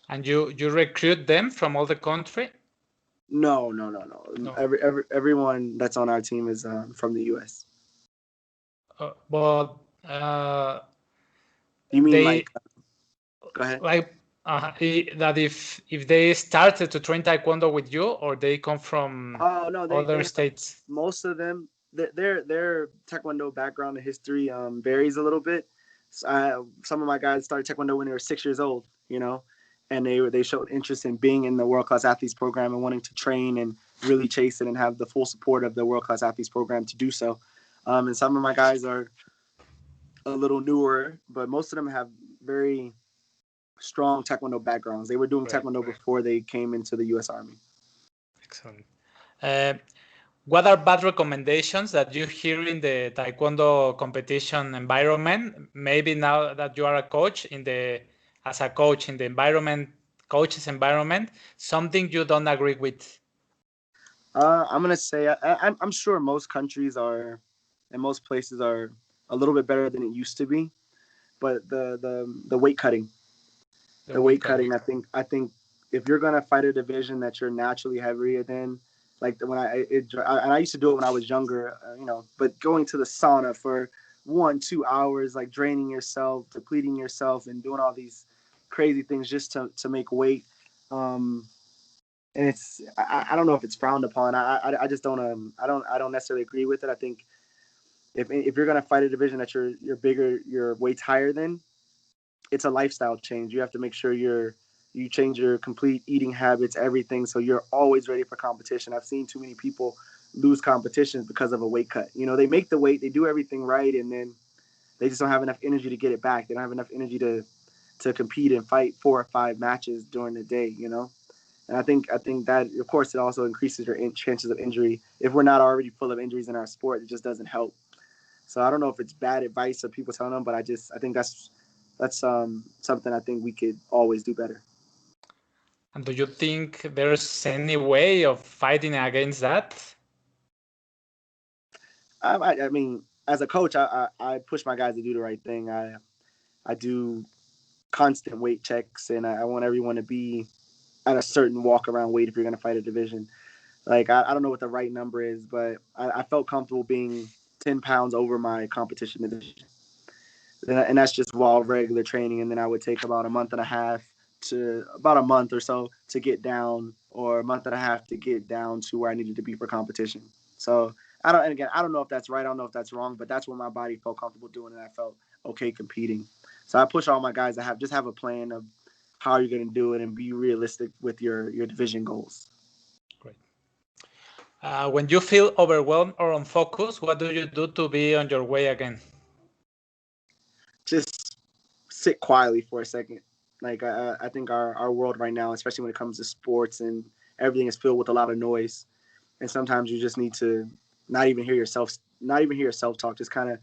And you recruit them from all the country? No. No. Everyone that's on our team is from the U.S. But You mean they go ahead. like that if they started to train Taekwondo with you, or they come from Oh no, other states? Most of them, their Taekwondo background and history varies a little bit. Some of my guys started Taekwondo when they were 6 years old, and they showed interest in being in the World Class Athletes program and wanting to train and really chase it and have the full support of the World Class Athletes program to do so. And some of my guys are a little newer, but most of them have very strong Taekwondo backgrounds. They were doing Taekwondo before they came into the U.S. Army. Excellent. What are bad recommendations that you hear in the Taekwondo competition environment? Maybe now that you are a coach as a coach in the coach's environment, something you don't agree with? I'm gonna say I'm sure most countries are, and most places are a little bit better than it used to be, but the weight cutting, I think if you're gonna fight a division that you're naturally heavier than, like when I used to do it when I was younger, but going to the sauna for 1-2 hours, like draining yourself, depleting yourself, and doing all these crazy things just to make weight. And I don't know if it's frowned upon. I just don't I don't necessarily agree with it. I think if you're gonna fight a division that you're bigger, your weight's higher than, it's a lifestyle change. You have to make sure you change your complete eating habits, everything, so you're always ready for competition. I've seen too many people lose competitions because of a weight cut. They make the weight, they do everything right, and then they just don't have enough energy to get it back. They don't have enough energy to compete and fight 4 or 5 matches during the day. And I think that, of course, it also increases your chances of injury. If we're not already full of injuries in our sport, it just doesn't help. So I don't know if it's bad advice of people telling them, but I think that's something I think we could always do better. And do you think there's any way of fighting against that? I mean, as a coach, I push my guys to do the right thing. I do constant weight checks, and I want everyone to be at a certain walk around weight if you're going to fight a division. Like, I don't know what the right number is, but I felt comfortable being 10 pounds over my competition division. And that's just while regular training. And then I would take about a month or so to get down, or a month and a half to get down to where I needed to be for competition. So I don't know if that's right. I don't know if that's wrong, but that's what my body felt comfortable doing, and I felt okay competing. So I push all my guys to have a plan of how you're going to do it and be realistic with your division goals. Great. When you feel overwhelmed or unfocused, what do you do to be on your way again? Just sit quietly for a second. Like, I think our world right now, especially when it comes to sports and everything, is filled with a lot of noise. And sometimes you just need to not even hear yourself talk. Just kind of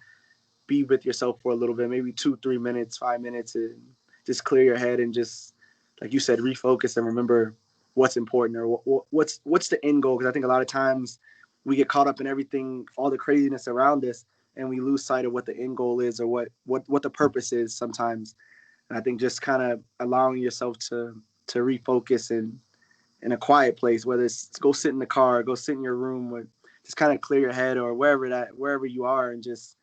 be with yourself for a little bit, maybe 2-3 minutes, 5 minutes, and just clear your head and just, like you said, refocus and remember what's important, or what's the end goal. Because I think a lot of times we get caught up in everything, all the craziness around us, and we lose sight of what the end goal is, or what the purpose is sometimes. And I think just kind of allowing yourself to refocus in a quiet place, whether it's go sit in the car, go sit in your room with just kind of clear your head or wherever you are, and just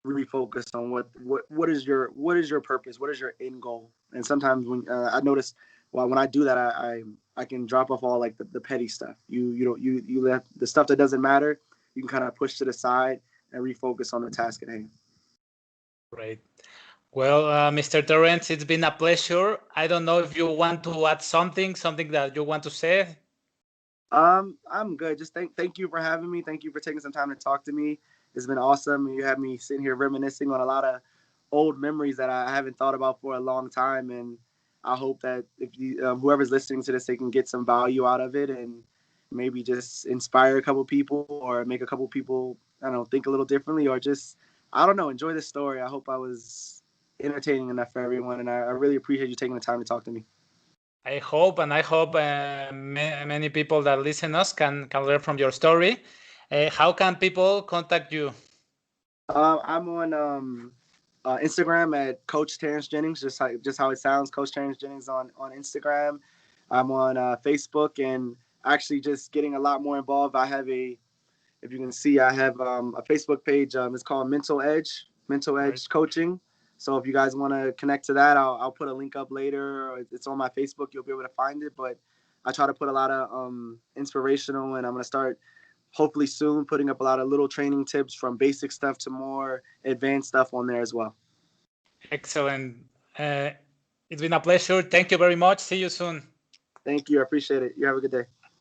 refocus on what is your purpose, what is your end goal. And sometimes when I notice, well, when I do that, I can drop off all like the petty stuff. You let the stuff that doesn't matter, you can kind of push to the side and refocus on the task at hand. Great. Well, Mr. Terrence, it's been a pleasure. I don't know if you want to add something that you want to say. I'm good. Just thank you for having me. Thank you for taking some time to talk to me. It's been awesome. You have me sitting here reminiscing on a lot of old memories that I haven't thought about for a long time. And I hope that if whoever's listening to this, they can get some value out of it and maybe just inspire a couple people or make a couple people, I don't know, think a little differently, or just, I don't know, enjoy the story. I hope I was entertaining enough for everyone. And I really appreciate you taking the time to talk to me. I hope many people that listen us can learn from your story. How can people contact you? I'm on Instagram at Coach Terrence Jennings, just how it sounds, Coach Terrence Jennings on Instagram. I'm on Facebook, and actually just getting a lot more involved. If you can see, I have a Facebook page. It's called Mental Edge Right. Coaching. So if you guys want to connect to that, I'll put a link up later. It's on my Facebook. You'll be able to find it. But I try to put a lot of inspirational, and I'm going to start hopefully soon putting up a lot of little training tips from basic stuff to more advanced stuff on there as well. Excellent. It's been a pleasure. Thank you very much. See you soon. Thank you. I appreciate it. You have a good day.